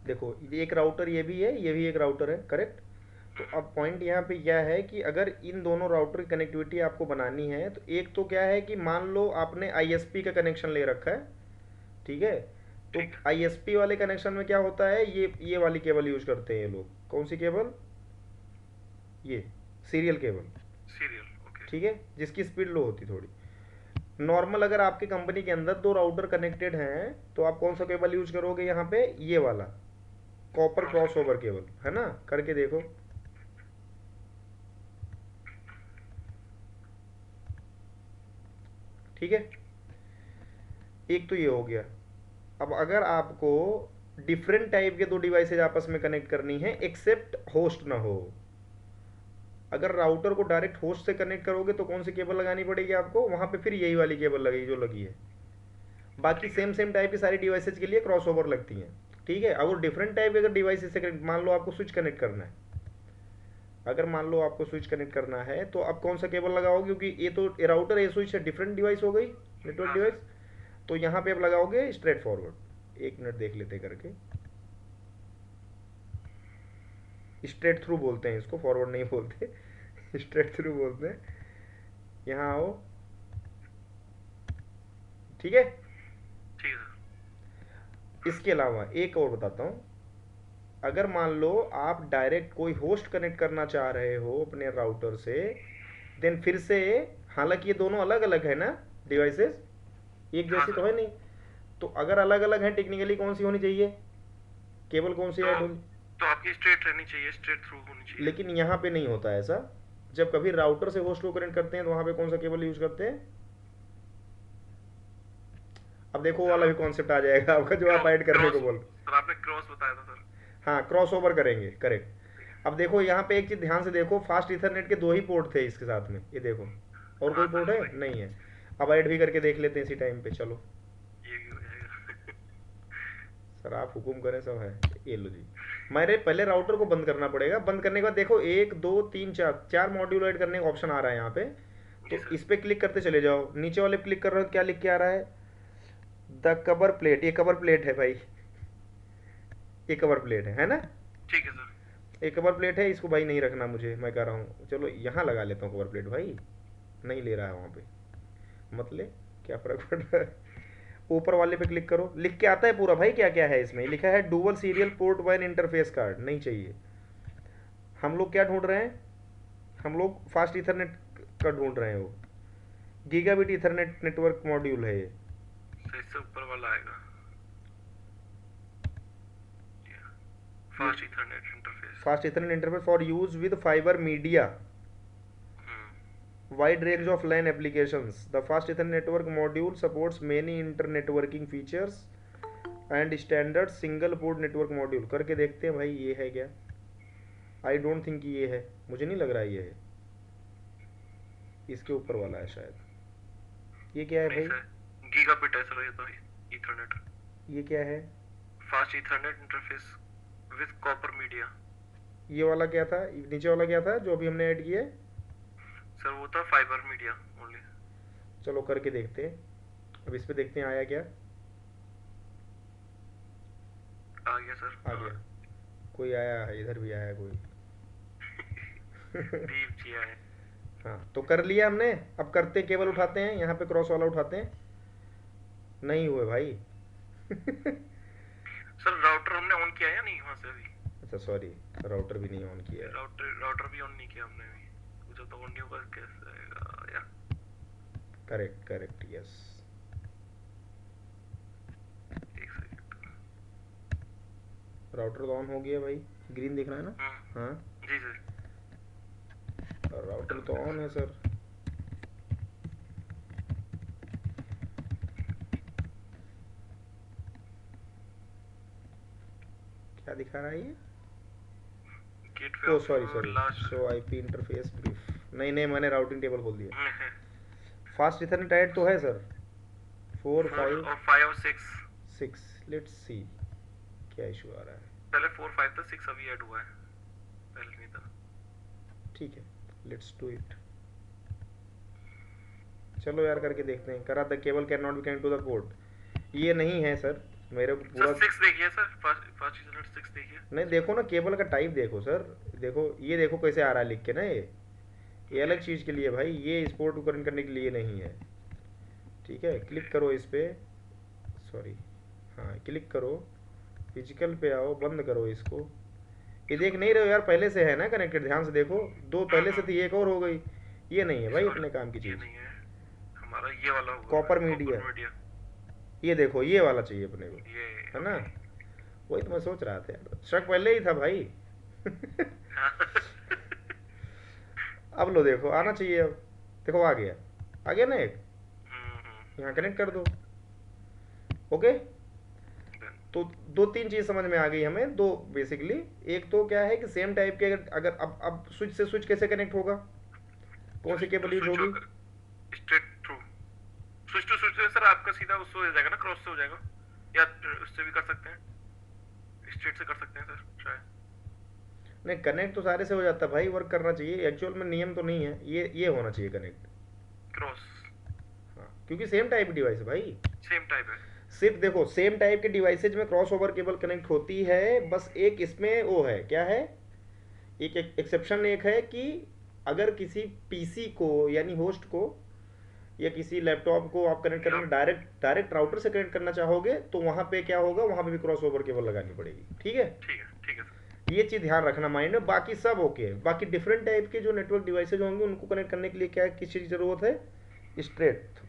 देखो ये एक राउटर ये भी है, ये भी एक राउटर है, करेक्ट। तो अब पॉइंट यहाँ पे क्या है कि अगर इन दोनों राउटर की कनेक्टिविटी आपको बनानी है तो एक तो क्या है कि मान लो आपने आईएसपी का कनेक्शन ले रखा है, ठीक है। तो ठीक है। आईएसपी वाले कनेक्शन में क्या होता है, ये वाली केबल यूज करते हैं ये लोग। कौन सी केबल? ये सीरियल केबल, सीरियल, ओके। ठीक है, जिसकी स्पीड लो होती थोड़ी। नॉर्मल अगर आपकी कंपनी के अंदर दो राउटर कनेक्टेड हैं तो आप कौन सा केबल यूज करोगे यहाँ पे? ये वाला copper cross cross over. Over cable, है ना? करके देखो। ठीक है, एक तो ये हो गया। अब अगर आपको डिफरेंट टाइप के दो डिवाइसेज आपस में कनेक्ट करनी है एक्सेप्ट होस्ट ना हो, अगर राउटर को डायरेक्ट होस्ट से कनेक्ट करोगे तो कौन सी केबल लगानी पड़ेगी आपको? वहां पे फिर यही वाली केबल लगेगी जो लगी है। बाकी ठीक है। सेम सेम टाइप की सारी डिवाइसेज के लिए क्रॉस ओवर लगती हैं, ठीक है। अगर डिफरेंट टाइप के अगर डिवाइसेज से कनेक्ट, मान लो आपको स्विच कनेक्ट करना है, अगर मान लो आपको स्विच कनेक्ट करना है तो आप कौन सा केबल लगाओगे? क्योंकि ये तो राउटर ये स्विच है, डिफरेंट डिवाइस हो गई, नेटवर्क हाँ डिवाइस। सर। तो यहाँ पे आप लगाओगे स्ट्रेट फॉरवर्ड। एक मिनट देख लेते करके, स्ट्रेट थ्रू बोलते हैं इसको, फॉरवर्ड नहीं बोलते स्ट्रेट थ्रू बोलते हैं। यहाँ आओ, ठीक है। ठीक है सर। इसके अलावा एक और बताता हूँ, अगर मान लो आप डायरेक्ट कोई होस्ट कनेक्ट करना चाह रहे हो अपने राउटर से, देन फिर से, हालांकि ये दोनों अलग अलग है ना डिवाइसेस, एक हाँ जैसी तो सर। है नहीं। तो अगर अलग अलग है टेक्निकली कौन सी होनी चाहिए? केबल कौन सी तो ऐड होनी? तो आपकी स्ट्रेट रहनी चाहिए, स्ट्रेट थ्रू होनी चाहिए। लेकिन यहाँ पे नहीं होता ऐसा। जब कभी राउटर से होस्ट को कनेक्ट करते हैं तो वहाँ पे कौन सा केबल यूज करते हैं? अब देखो वो सर वाला भी आप कॉन्सेप्ट आ जाएगा आपका जो आप ऐड करने को क्रॉस बोल। सर आपने क्रॉस बताया था सर। हाँ, क्रॉस ओवर करेंगे, ठीक है। करेक्ट। अब देखो यहाँ पे एक चीज ध्यान से देखो, फास्ट इथरनेट के दो ही पोर्ट थे इसके साथ में, ये देखो। और हाँ कोई पोर्ट सर है? वही। नहीं है। अब ऐड भी करके देख लेते हैं इसी टाइम पे, चलो। ये भी हो जाएगा। सर आप हुकुम करें, सब है। ये लो जी। मेरे पहले राउटर को बंद करना पड़ेगा, बंद करने के बाद देखो एक दो तीन चार चार मॉड्यूल ऐड करने का ऑप्शन आ रहा है यहाँ पे। जी तो सर। इस पे क्लिक करते चले जाओ, नीचे वाले पे क्लिक कर रहे हो, क्या लिख के आ रहा है? द कवर प्लेट, ये कवर प्लेट है भाई, ये कवर प्लेट है ना? ठीक है सर। एक कवर प्लेट है, इसको भाई नहीं रखना मुझे, मैं कह रहा हूँ चलो यहाँ लगा लेता हूँ कवर प्लेट भाई। नहीं ले रहा है वहाँ पे, मत ले, क्या फर्क पड़ रहा है। ऊपर वाले पे क्लिक करो, लिख के आता है पूरा भाई क्या क्या है इसमें, लिखा है dual serial port one interface card, नहीं चाहिए। हम लोग क्या ढूंढ रहे हैं? हम लोग फास्ट इथरनेट का ढूंढ रहे हैं, वो गीगाबिट इथरनेट नेटवर्क मॉड्यूल है ये। सर इससे ऊपर वाला आएगा। ये fast Ethernet interface. Fast Ethernet interface for use with fibre media hmm. wide range of LAN applications. The fast Ethernet network module supports many inter-networking features and standard single port network module। करके देखते हैं भाई ये है क्या। I don't think ये है, मुझे नहीं लग रहा ये है, इसके ऊपर वाला है शायद। ये क्या है नहीं भाई? सर, गीगाबिट है सर ये तो। इथरनेट। ये क्या है? Fast Ethernet interface with copper media. ये वाला क्या था, नीचे वाला क्या था जो अभी हमने ऐड किया है? सर वो था फाइबर मीडिया ओनली। चलो करके देखते हैं, अब इस पे देखते हैं आया क्या। आ गया सर, आ हाँ। गया, कोई आया है, इधर भी आया कोई दीप जी आए। हाँ तो कर लिया हमने। अब करते हैं, केबल उठाते हैं, यहाँ पे क्रॉस वाला उठाते हैं। नहीं हुए भाई सर राउटर हमने ऑन किया है या नहीं वहां से अभी? अच्छा सॉरी, राउटर भी नहीं ऑन किया है। राउटर भी ऑन नहीं किया हमने अभी। वो जब तक ऑन नहीं होगा कैसे आएगा या? Correct correct, yes. एक सेकंड। राउटर तो ऑन हो गया भाई, ग्रीन दिख रहा है ना? हाँ, जी सर। राउटर चल तो गया ऑन है सर। सर। क्या दिखा रहा है ये? Gateway oh of sorry sorry, last. Show IP interface brief, नहीं नहीं मैंने राउटिंग टेबल खोल दिया। फास्ट इथरनेट ऐड तो है सर, 4 4 5 और 5 और 6। 6। लेट्स सी क्या इशू आ रहा है। पहले 4 5 था, 6 अभी ऐड हुआ है, पहले नहीं था। ठीक है, लेट्स डू इट। चलो यार करके देखते हैं। करा the cable can not be connect to the port, ये नहीं है सर। मेरे को सर पूरा 6 देखिए सर, फास्ट इथरनेट 6 देखिए। नहीं, देखो ना केबल का टाइप देखो सर। देखो ये देखो कैसे आ रहा है लिख के ना, ये ओके। अलग चीज़ के लिए भाई, ये स्पोर्ट उपकरण करने के लिए नहीं है। ठीक है, ओके। क्लिक करो इस पे। सॉरी, हाँ क्लिक करो, फिजिकल पे आओ, बंद करो इसको। ये देख नहीं रहे हो यार, पहले से है ना कनेक्टेड, ध्यान से देखो। दो पहले से हम्म। थी, एक और हो गई। ये नहीं है भाई इसको अपने काम की ये चीज़। नहीं है, हमारा ये वाला होगा कॉपर मीडिया, कॉपर मीडिया। ये देखो ये वाला चाहिए अपने को, ये है ना। ओके। वही तो मैं सोच रहा था यार, शक पहले ही था भाई। हाँ। अब लो देखो आना चाहिए अब। देखो आ गया, आ गया ना एक। यहाँ डन। कनेक्ट कर दो। ओके। डन। तो दो तीन चीज़ समझ में आ गई हमें, दो बेसिकली। एक तो क्या है कि सेम टाइप के, अगर अगर अब स्विच से स्विच कैसे कनेक्ट होगा, कौन सी switch to cable use switch होगी। होकर straight through. Switch to switch sir आपका सीधा उससे हो जाएगा ना, क्रॉस से हो जाएगा, या उससे भी कर सकते हैं, स्ट्रेट से कर सकते हैं सर शायद। नहीं, कनेक्ट तो सारे से हो जाता है भाई, वर्क करना चाहिए एक्चुअल में, नियम तो नहीं है ये होना चाहिए कनेक्ट। क्रॉस। हाँ, क्योंकि सेम टाइप डिवाइस है भाई। सेम टाइप है। सिर्फ देखो सेम टाइप के डिवाइसेज में क्रॉस ओवर केबल कनेक्ट होती है, बस एक इसमें वो है, क्या है, एक एक्सेप्शन एक है कि अगर किसी पीसी को यानी होस्ट को या किसी लैपटॉप को आप कनेक्ट या करेंगे, डायरेक्ट डायरेक्ट राउटर से कनेक्ट करना चाहोगे, तो वहाँ पे क्या होगा, वहाँ पे भी क्रॉस ओवर केबल लगानी पड़ेगी। ठीक है, ठीक है सर। ये चीज़ ध्यान रखना माइंड में। बाकी सब ओके है। बाकी डिफरेंट टाइप के जो नेटवर्क डिवाइसेज होंगे उनको कनेक्ट करने के लिए क्या किस चीज़ की ज़रूरत है, स्ट्रेट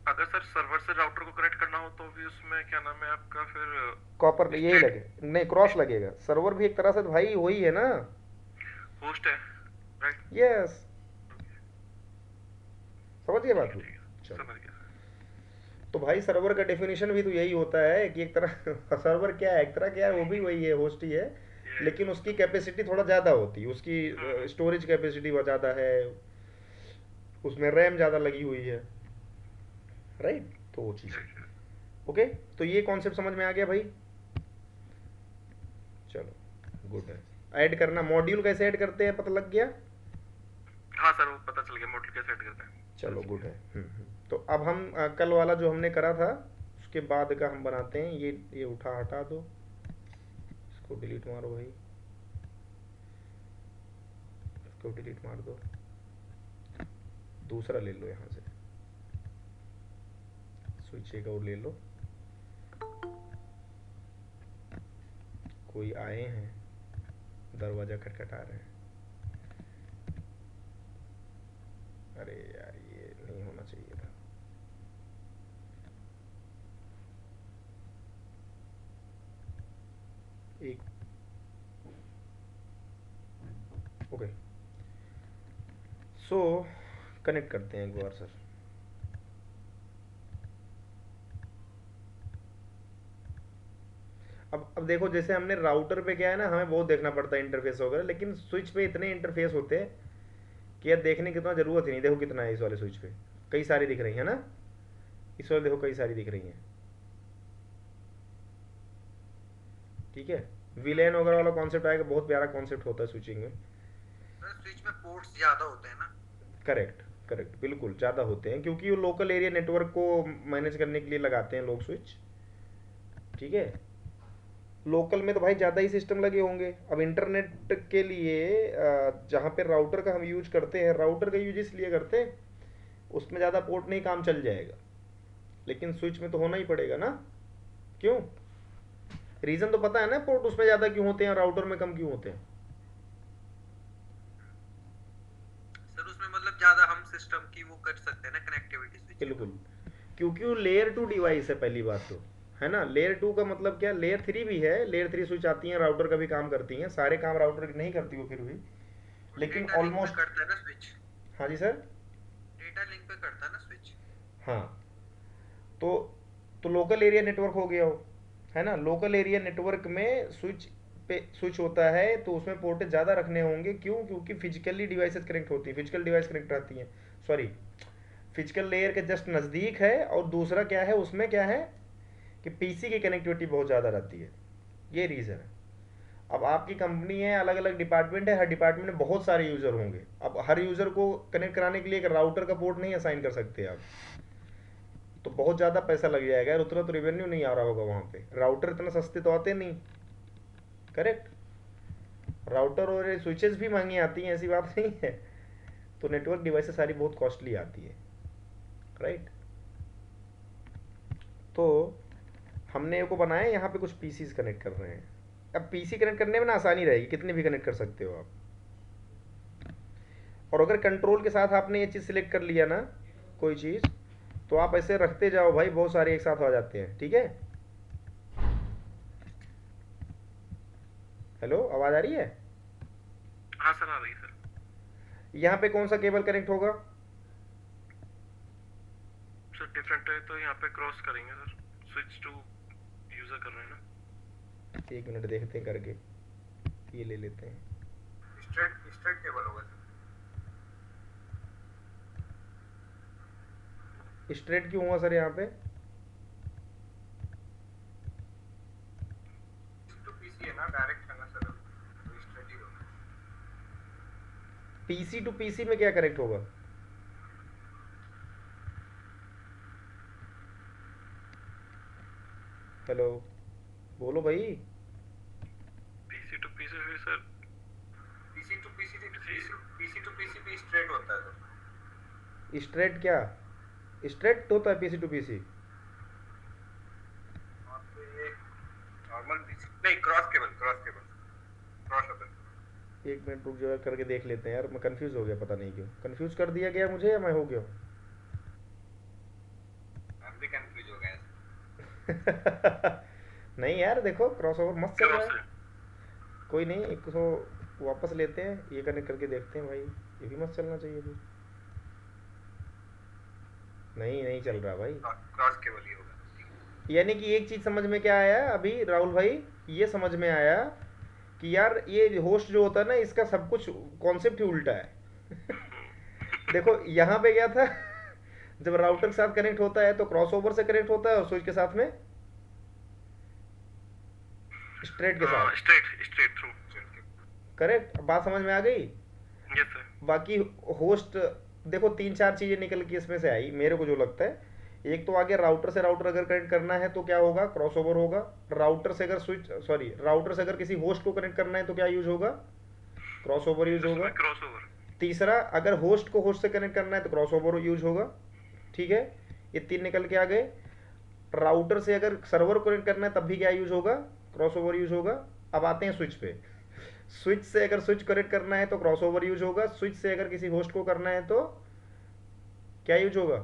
अगर सर सर्वर से राउटर को कनेक्ट करना हो तो भी उसमें क्या नाम है आपका फिर, कॉपर यही स्ट्रेट लगे, नहीं क्रॉस लगेगा। सर्वर भी एक तरह से तो भाई वही है ना। होस्ट है, राइट। यस, समझ गए बात को। ठीक है चलो, समझ गया। तो भाई सर्वर का डेफिनेशन भी तो यही होता है कि एक तरह सर्वर क्या है, एक तरह क्या है, वो भी वही है, होस्ट ही है। ये लेकिन उसकी कैपेसिटी थोड़ा ज़्यादा होती है, उसकी हम्म। स्टोरेज कैपेसिटी बहुत ज़्यादा है, उसमें रैम ज़्यादा लगी हुई है, राइट। तो वो चीज़ है। ठीक। ओके, तो ये कॉन्सेप्ट समझ में आ गया भाई। चलो गुड है। ऐड करना, मॉड्यूल कैसे ऐड करते हैं पता लग गया। हाँ सर वो पता चल गया, मॉडल कैसे सेट करते हैं। चलो गुड है। तो अब हम कल वाला जो हमने करा था उसके बाद का हम बनाते हैं। ये उठा हटा दो, इसको डिलीट मारो भाई, इसको डिलीट मार दो, दूसरा ले लो यहाँ से, स्विच एक और ले लो। कोई आए हैं, दरवाज़ा खटखटा रहे हैं। अरे यार ये नहीं होना चाहिए था। एक ओके, सो कनेक्ट करते हैं एक बार सर। अब देखो, जैसे हमने राउटर पे क्या है ना, हमें बहुत देखना पड़ता है इंटरफेस वगैरह, लेकिन स्विच पे इतने इंटरफेस होते हैं कि यार देखने की इतना ज़रूरत ही नहीं। देखो कितना है इस वाले स्विच पे, कई सारी दिख रही है ना, इस वाले देखो कई सारी दिख रही हैं। ठीक है, विलेन वगैरह वाला कॉन्सेप्ट आएगा, बहुत प्यारा कॉन्सेप्ट होता है स्विचिंग में। स्विच में पोर्ट्स ज्यादा होते हैं ना। करेक्ट, करेक्ट, बिल्कुल ज़्यादा होते हैं, क्योंकि वो लोकल एरिया नेटवर्क को मैनेज करने के लिए लगाते हैं लोग स्विच। ठीक है, लोकल में तो भाई ज़्यादा ही सिस्टम लगे होंगे। अब इंटरनेट के लिए जहाँ पे राउटर का हम यूज करते हैं, राउटर का यूज इसलिए करते हैं, उसमें ज़्यादा पोर्ट नहीं, काम चल जाएगा। लेकिन स्विच में तो होना ही पड़ेगा ना, क्यों, रीज़न तो पता है ना, पोर्ट उसमें ज़्यादा क्यों होते हैं, राउटर में कम क्यों होते हैं। सर उसमें मतलब ज्यादा हम सिस्टम की वो कर सकते हैं ना, कनेक्टिविटी स्विच के बिल्कुल, थ्रू। क्योंकि वो लेयर टू डिवाइस है पहली बात तो, है ना। लेयर टू का मतलब क्या, लेयर थ्री भी है, लेयर थ्री स्विच आती हैं राउटर का भी काम करती हैं, सारे काम राउटर की नहीं करती वो फिर भी, वो लेकिन डेटा लिंक पे ऑलमोस्ट। करता है ना स्विच। हाँ जी सर। डेटा लिंक पे करता है ना स्विच। हाँ, तो लोकल एरिया नेटवर्क हो गया हो, है ना। लोकल एरिया नेटवर्क में स्विच पे स्विच होता है, तो उसमें पोर्ट ज़्यादा रखने होंगे, क्यों, क्योंकि फिजिकली डिवाइसेस कनेक्ट होती हैं, फिजिकल डिवाइस कनेक्ट रहती हैं, सॉरी, फिजिकल लेयर के जस्ट नज़दीक है। और दूसरा क्या है, उसमें क्या है कि पीसी की कनेक्टिविटी बहुत ज़्यादा रहती है, ये रीज़न है। अब आपकी कंपनी है, अलग अलग डिपार्टमेंट है, हर डिपार्टमेंट में बहुत सारे यूज़र होंगे। अब हर यूज़र को कनेक्ट कराने के लिए एक राउटर का पोर्ट नहीं असाइन कर सकते आप, तो बहुत ज़्यादा पैसा लग जाएगा यार, उतना तो रेवेन्यू नहीं आ रहा होगा वहाँ पे। राउटर इतना सस्ते तो आते नहीं, करेक्ट। राउटर और स्विचेस भी महंगी आती हैं, ऐसी बात नहीं है। तो नेटवर्क डिवाइसेस सारी बहुत कॉस्टली आती है, राइट। तो हमने को बनाया, यहाँ पे कुछ पीसीज कनेक्ट कर रहे हैं। अब पीसी कनेक्ट करने में ना आसानी रहेगी, कितने भी कनेक्ट कर सकते हो आप। और अगर कंट्रोल के साथ आपने ये चीज़ सिलेक्ट कर लिया ना, कोई चीज़, तो आप ऐसे रखते जाओ भाई, बहुत सारे एक साथ आ जाते हैं, ठीक है। हेलो, आवाज़ आ रही है? हाँ सर, आ रही है सर। यहाँ पे कौन सा केबल कनेक्ट होगा? सर डिफरेंट है तो यहाँ पे क्रॉस करेंगे सर, स्विच टू यूजर कर रहे हैं ना। 1 मिनट देखते हैं करके, ये ले लेते हैं। स्ट्रेट केबल होगा सर। स्ट्रेट क्यों हुआ सर यहाँ पे? टू पीसी है ना, डायरेक्ट है ना सर, तो स्ट्रेट ही होगा। पीसी टू पीसी में क्या कनेक्ट होगा? हेलो, बोलो भाई। पीसी टू पीसी भी सर, पीसी टू पीसी पे स्ट्रेट होता है सर। स्ट्रेट क्या? स्ट्रेट होता है पीसी टू पीसी? वहाँ पे नॉर्मल पीसी नहीं, क्रॉस होता है। 1 मिनट रुक जाओ, करके देख लेते हैं यार। मैं कंफ्यूज हो गया, पता नहीं क्यों कंफ्यूज कर दिया गया मुझे, या मैं हो गया? हम भी कंफ्यूज हो गए। नहीं यार, देखो क्रॉसओवर मस्त चल रहा क्रॉस है। है। कोई नहीं, एक तो वापस लेते हैं, ये कनेक्ट करके देखते हैं भाई, ये भी मस्त चलना चाहिए फिर। नहीं चल रहा भाई। क्रॉस केबल ही होगा। यानी कि एक चीज़ समझ में क्या आया अभी राहुल भाई, ये समझ में आया कि यार ये होस्ट जो होता है ना, इसका सब कुछ कॉन्सेप्ट ही उल्टा है। देखो यहाँ पे क्या था, जब राउटर के साथ कनेक्ट होता है तो क्रॉसओवर से कनेक्ट होता है, और स्विच के साथ में स्ट्रेट के साथ। Straight through. करेक्ट, बात समझ में आ गई। Yes sir. बाकी होस्ट, देखो 3-4 चीज़ें निकल के इसमें से आई मेरे को जो लगता है। एक तो आगे राउटर से राउटर अगर कनेक्ट करना है तो क्या होगा? क्रॉसओवर होगा। राउटर से अगर किसी होस्ट को कनेक्ट करना है तो क्या यूज होगा? क्रॉसओवर यूज होगा। क्रॉसओवर। तीसरा, अगर होस्ट को होस्ट से कनेक्ट करना है तो क्रॉसओवर यूज होगा, ठीक है। ये 3 निकल के आ गए। राउटर से अगर सर्वर को कनेक्ट करना है तब भी क्या यूज होगा? क्रॉसओवर यूज होगा। अब आते हैं स्विच पे। स्विच से अगर स्विच कनेक्ट करना है तो क्रॉसओवर यूज होगा। स्विच से अगर किसी होस्ट को करना है तो क्या यूज होगा?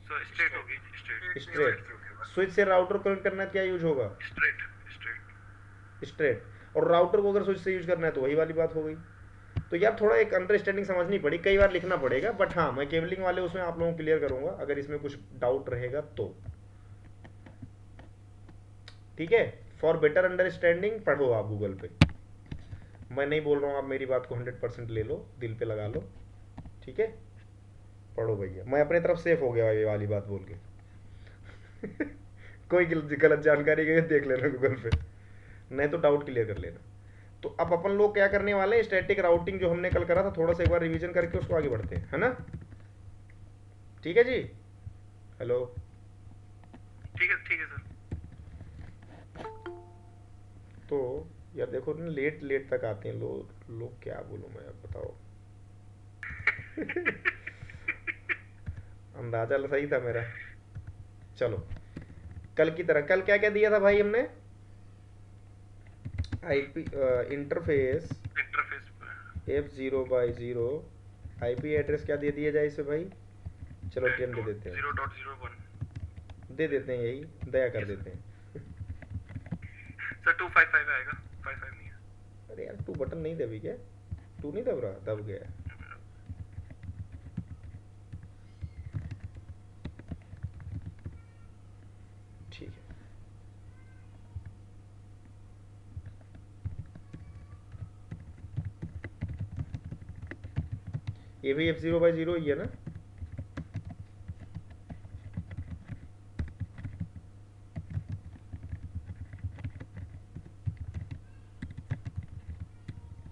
सर स्ट्रेट होगी, स्ट्रेट। स्विच से राउटर को कनेक्ट करना है तो क्या यूज होगा? स्ट्रेट। और राउटर को अगर स्विच से यूज करना है तो वही वाली बात हो गई। तो यार थोड़ा एक अंडरस्टैंडिंग समझनी पड़ी, कई बार लिखना पड़ेगा, बट हाँ मैं केबलिंग वाले उसमें आप लोगों को क्लियर करूंगा अगर इसमें कुछ डाउट रहेगा तो, ठीक है। फॉर बेटर अंडरस्टैंडिंग पढ़ो आप गूगल पे, मैं नहीं बोल रहा हूँ, आप मेरी बात को 100% ले लो, दिल पे लगा लो, ठीक है। पढ़ो भैया, मैं अपने तरफ सेफ हो गया ये वाली बात बोल के। कोई गलत जानकारी गई देख लेना गूगल पे, नहीं तो डाउट क्लियर कर लेना। तो अब अपन लोग क्या करने वाले हैं, स्टैटिक राउटिंग जो हमने कल करा था थोड़ा सा एक बार रिवीजन करके उसको आगे बढ़ते हैं, है ना? ठीक है जी। हेलो, ठीक है सर। तो यार देखो ना, लेट तक आते हैं लोग क्या बोलूं मैं, अब बताओ। अंदाजा सही था मेरा। चलो, कल की तरह, कल क्या क्या दिया था भाई हमने? IP interface F0/0 IP address क्या दे दिया जाए इसे भाई? चलो 10 दे देते हैं, 0.01 दे देते हैं, यही दया कर देते हैं। सर 255 आएगा, 55 नहीं है। अरे यार 2 बटन नहीं दबी क्या? 2 नहीं दब रहा, दब गया। ठीक है, ये भी F0/0 ही है ना?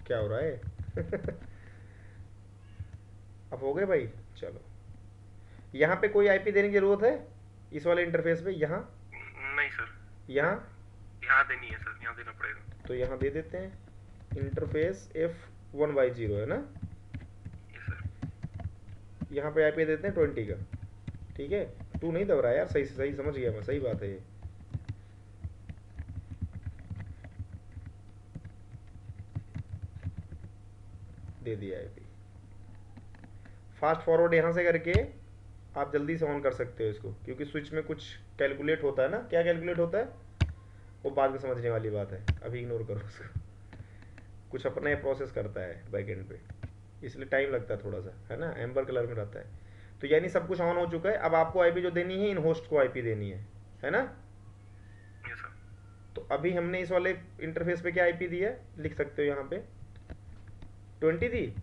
क्या हो रहा है? अब हो गए भाई, चलो। यहाँ पे कोई आईपी देने की जरूरत है इस वाले इंटरफेस पे? यहाँ नहीं सर, यहाँ यहाँ देनी है सर, यहाँ देना पड़ेगा। तो यहाँ दे देते हैं इंटरफेस F1/0 है ना। Yes sir. यहाँ पे आईपी देते हैं 20 का, ठीक है। 2 नहीं दब रहा है यार, सही सही समझ गया मैं, सही बात है ये। दे दिया आईपी। फास्ट फॉरवर्ड यहाँ से करके आप जल्दी से ऑन कर सकते हो इसको, क्योंकि स्विच में कुछ कैलकुलेट होता है ना। क्या कैलकुलेट होता है वो बाद में समझने वाली बात है, अभी इग्नोर करो उसको। कुछ अपना ही प्रोसेस करता है बैकएंड पे, इसलिए टाइम लगता है थोड़ा सा, है ना। एम्बर कलर में रहता है। तो यानी सब कुछ ऑन हो चुका है। अब आपको आईपी जो देनी है, इन होस्ट को आईपी देनी है ना। Yes sir. तो अभी हमने इस वाले इंटरफेस पे क्या आईपी दी है, लिख सकते हो यहाँ पे 20 दी।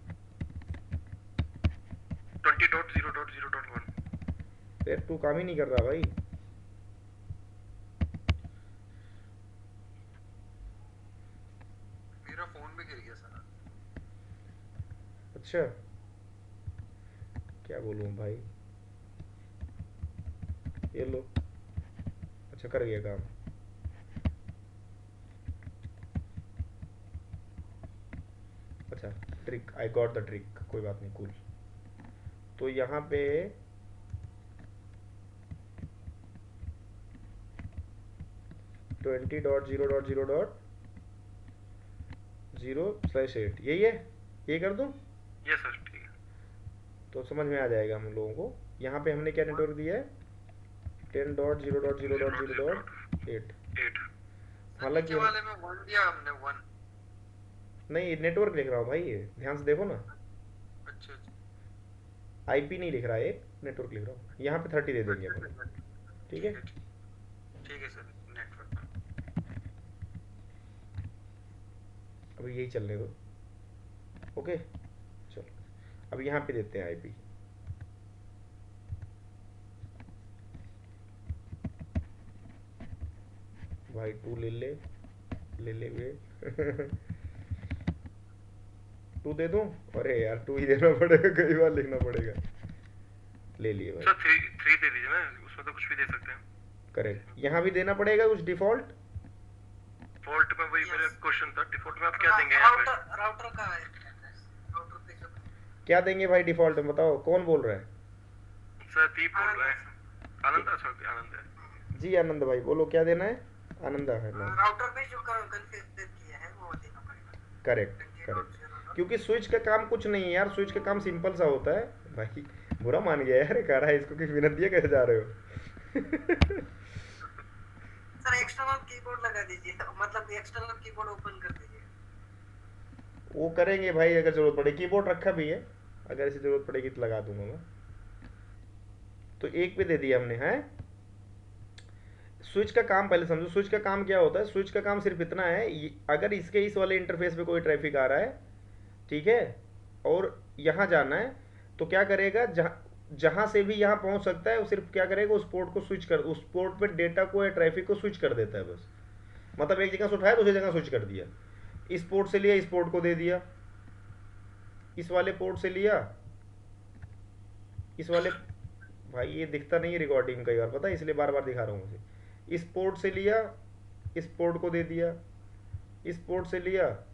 20.0.0.1। फिर 2 काम ही नहीं कर रहा भाई। मेरा फोन भी गिर गया सर। अच्छा, क्या बोलूँ भाई, ये लो। अच्छा कर गया काम। अच्छा trick, I got the trick, कोई बात नहीं, कूल। तो यहाँ पे $20.0.0.0/8 यही है, ये कर दूँ? यस सर, ठीक है। तो समझ में आ जाएगा हम लोगों को। यहाँ पे हमने क्या नेटवर्क दिया है, 10.0.0.0.8। 8। हालांकि नीचे वाले में 1 दिया हमने, 1। नहीं, नेटवर्क लिख रहा हूँ भाई, ये ध्यान से देखो ना, अच्छा अच्छा। आईपी नहीं लिख रहा है, नेटवर्क लिख रहा हूँ। यहाँ पे 30 दे देंगे अपन, ठीक है। ठीक है सर, नेटवर्क। अभी यही चलने दो, ओके। चलो अब यहाँ पे देते हैं आईपी। भाई 2 ले ले वे 2 दे दूं? अरे यार 2 ही देना पड़ेगा, कई बार लिखना पड़ेगा। ले लिए भाई। सर 3 दे दीजिए ना, उसमें तो कुछ भी दे सकते हैं। करेक्ट, यहाँ भी देना पड़ेगा उस डिफॉल्ट। डिफॉल्ट में वही मेरा क्वेश्चन था, डिफॉल्ट में आप क्या देंगे? राउटर का है, राउटर पे सब। क्या देंगे भाई डिफॉल्ट में, बताओ कौन बोल रहा है? सर दीप बोल रहा है। आनंद, अच्छा आनंद है। जी आनंद भाई बोलो, क्या देना है? आनंदा है ना। राउटर पे जो कॉन्फ़िगर किया है वो देना पड़ेगा। करेक्ट करेक्ट, क्योंकि स्विच का काम कुछ नहीं है यार, स्विच का काम सिंपल सा होता है भाई। बुरा मान गया यार, कह रहा है इसको कि बिना दिए कैसे जा रहे हो। सर एक्सटर्नल कीबोर्ड लगा दीजिए, मतलब एक्सटर्नल कीबोर्ड ओपन कर दीजिए। वो करेंगे भाई, अगर जरूरत पड़े। कीबोर्ड रखा भी है, अगर ऐसी जरूरत पड़ेगी तो लगा दूंगा मैं। तो एक पे दे दिया हमने, है। स्विच का काम पहले समझो, स्विच का काम क्या होता है। स्विच का काम सिर्फ इतना है, अगर इसके इस वाले इंटरफेस पे कोई ट्रैफिक आ रहा है, ठीक है, और यहाँ जाना है, तो क्या करेगा, जहाँ से भी यहाँ पहुँच सकता है वो सिर्फ क्या करेगा, उस पोर्ट को स्विच कर, उस पोर्ट पे डेटा को या ट्रैफिक को स्विच कर देता है बस। मतलब एक जगह से उठाया दूसरी जगह स्विच कर दिया। इस पोर्ट से लिया, इस पोर्ट को दे दिया, इस वाले पोर्ट से लिया, इस वाले, भाई ये दिखता नहीं है रिकॉर्डिंग कई बार, पता है, इसलिए बार बार दिखा रहा हूँ मुझे। इस पोर्ट से लिया, इस पोर्ट को दे दिया, इस पोर्ट से लिया,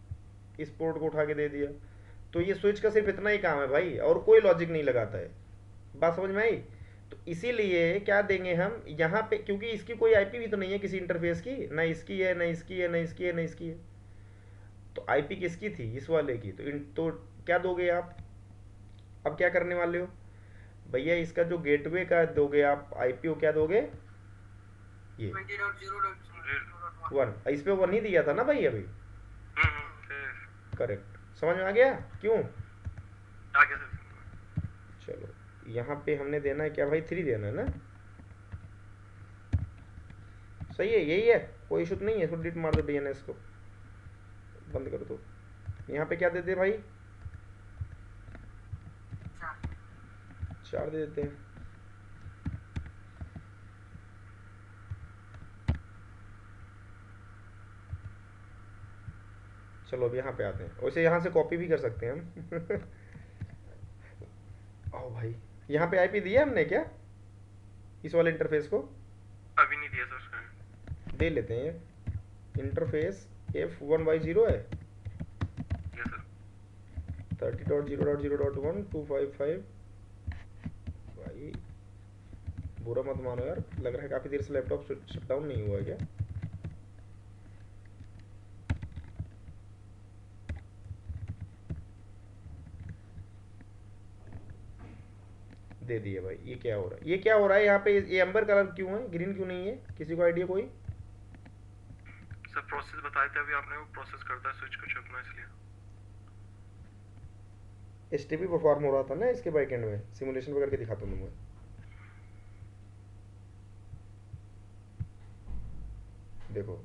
इस पोर्ट को उठा के दे दिया। तो ये स्विच का सिर्फ इतना ही काम है भाई, और कोई लॉजिक नहीं लगाता है। बात समझ में आई? तो इसीलिए क्या देंगे हम यहाँ पे, क्योंकि इसकी कोई आईपी भी तो नहीं है किसी इंटरफेस की, ना इसकी है, ना इसकी है, ना इसकी है, ना इसकी है। तो आईपी किसकी थी? इस वाले की। तो क्या दोगे आप? अब क्या करने वाले हो भैया, इसका जो गेटवे का दोगे आप आईपी, क्या दोगे? ये 1, इस पे 1 ही दिया था ना भाई अभी। करेक्ट, समझ में आ गया क्यों? आ गया सर। चलो यहाँ पे हमने देना है क्या भाई, 3 देना है ना। सही है, यही है, कोई इशू नहीं है। इसको डिलीट मार दो, डीएनएस को बंद कर दो। यहाँ पे क्या देते हैं भाई? 4 दे देते हैं। चलो अब यहाँ पे आते हैं, वैसे यहाँ से कॉपी भी कर सकते हैं हम। आओ भाई, यहाँ पे आईपी दिया हमने क्या इस वाले इंटरफेस को? अभी नहीं दिया सर। दे लेते हैं। इंटरफेस F1Y0 है। Yes sir. 30.0.0.1 255। भाई बुरा मत मानो यार, लग रहा है काफ़ी देर से लैपटॉप शट डाउन नहीं हुआ है क्या? दे दिए भाई। ये क्या हो रहा है, ये क्या हो रहा है यहाँ पे? ये एम्बर कलर क्यों है, ग्रीन क्यों नहीं है? किसी को आइडिया कोई? सर प्रोसेस बताए थे अभी आपने, वो प्रोसेस करता है स्विच को छुपना, इसलिए। एसटीपी परफॉर्म हो रहा था ना इसके बैकएंड में, सिमुलेशन वगैरह के दिखाता हूँ मैं। देखो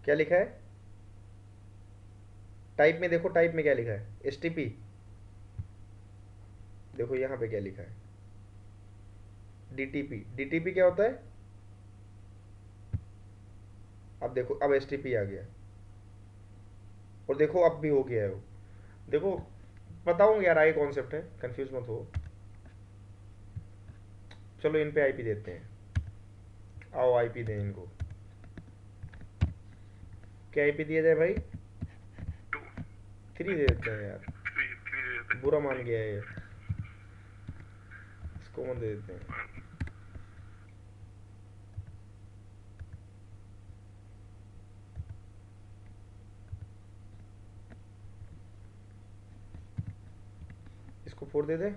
क्या लिखा है टाइप में, देखो टाइप में क्या लिखा है, एसटीपी। देखो यहाँ पे क्या लिखा है, डीटीपी। डीटीपी क्या होता है? अब देखो, अब एसटीपी आ गया, और देखो अब भी हो गया है वो। देखो बताऊंगा यार, आगे कॉन्सेप्ट है, कंफ्यूज मत हो। चलो इन पे आईपी देते हैं, आओ आईपी दें इनको। क्या आईपी दिया जाए भाई? 3 दे देते हैं यार, 3 बुरा मान गया है ये, इसको मत दे देते हैं। इसको 4 दे दे।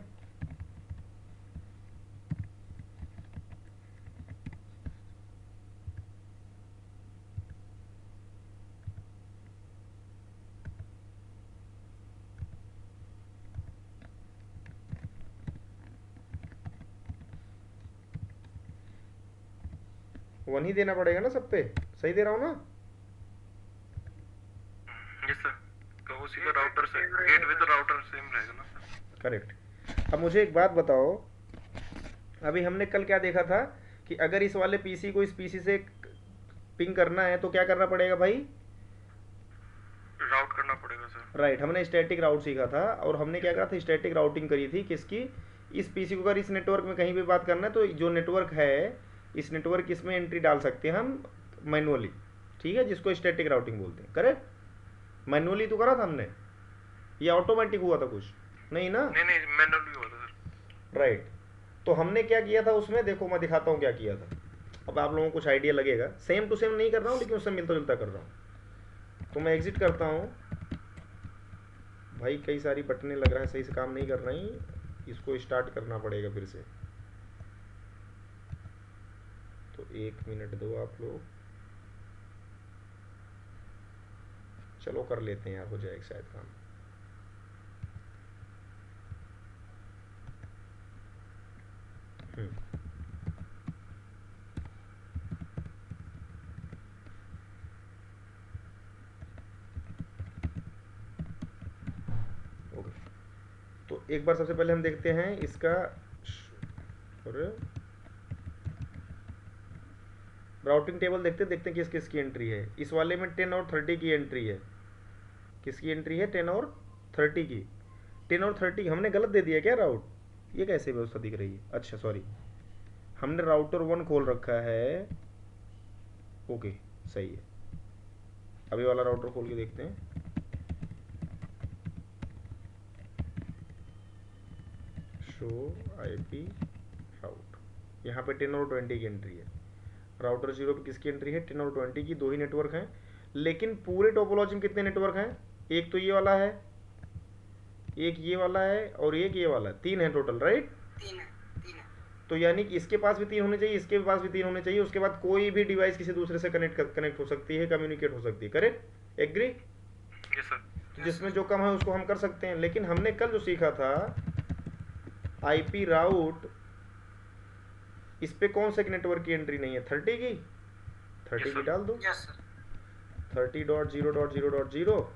वन ही देना पड़ेगा ना सब पे, सही दे रहा हूँ ना? Yes sir. तो उसी का राउटर से गेटवे तो राउटर सेम रहेगा ना सर? करेक्ट। अब मुझे एक बात बताओ, अभी हमने कल क्या देखा था कि अगर इस वाले पीसी को इस पीसी से पिंग करना है तो क्या करना पड़ेगा भाई? राउट करना पड़ेगा सर। राइट, हमने स्टैटिक राउट सीखा था, और हमने क्या करा था, स्टैटिक राउटिंग करी थी किसकी? इस पीसी को अगर इस नेटवर्क में कहीं भी बात करना है तो जो नेटवर्क है, इस नेटवर्क इसमें एंट्री डाल सकते हैं हम मैनुअली, ठीक है, जिसको स्टैटिक राउटिंग बोलते हैं। करेक्ट, मैनुअली तो करा था हमने, या ऑटोमेटिक हुआ था कुछ? नहीं ना? नहीं मैनुअली हुआ था सर। राइट, तो हमने क्या किया था उसमें, देखो मैं दिखाता हूँ क्या किया था, अब आप लोगों को कुछ आइडिया लगेगा। सेम टू सेम नहीं कर रहा हूँ, लेकिन उससे मिलता जुलता कर रहा हूँ। तो मैं एग्जिट करता हूँ भाई, कई सारी बटनें लग रहा है सही से काम नहीं कर रही, इसको स्टार्ट करना पड़ेगा फिर से। तो 1 मिनट दो आप लोग, चलो कर लेते हैं यार, हो जाएगा शायद काम। ओके, तो एक बार सबसे पहले हम देखते हैं इसका राउटिंग टेबल, देखते हैं किस किस की एंट्री है। इस वाले में 10 और 30 की एंट्री है। किसकी एंट्री है? 10 और 30 की। 10 और 30 हमने गलत दे दिया क्या राउट? ये कैसे व्यवस्था दिख रही है? अच्छा सॉरी, हमने राउटर 1 खोल रखा है। ओके सही है, अभी वाला राउटर खोल के देखते हैं। शो आईपी राउट, यहाँ पे 10 और 20 की एंट्री है। राउटर 0 पे किसकी एंट्री है? 10 और 20 की। 2 ही नेटवर्क हैं, लेकिन पूरे टोपोलॉजी में कितने नेटवर्क हैं? एक तो ये वाला है, एक ये वाला है, और एक ये वाला है। 3 है टोटल, राइट? 3 है। तो यानी कि इसके पास भी 3 होने चाहिए, इसके पास भी 3 होने चाहिए, उसके बाद कोई भी डिवाइस किसी दूसरे से कनेक्ट हो सकती है, कम्युनिकेट हो सकती है। Correct, agree? Yes sir. तो जिसमें जो कम है उसको हम कर सकते हैं। लेकिन हमने कल जो सीखा था आईपी राउट, इस पे कौन से नेटवर्क की एंट्री नहीं है? 30 की। 30 की डाल दो। Yes sir. 30.0.0.0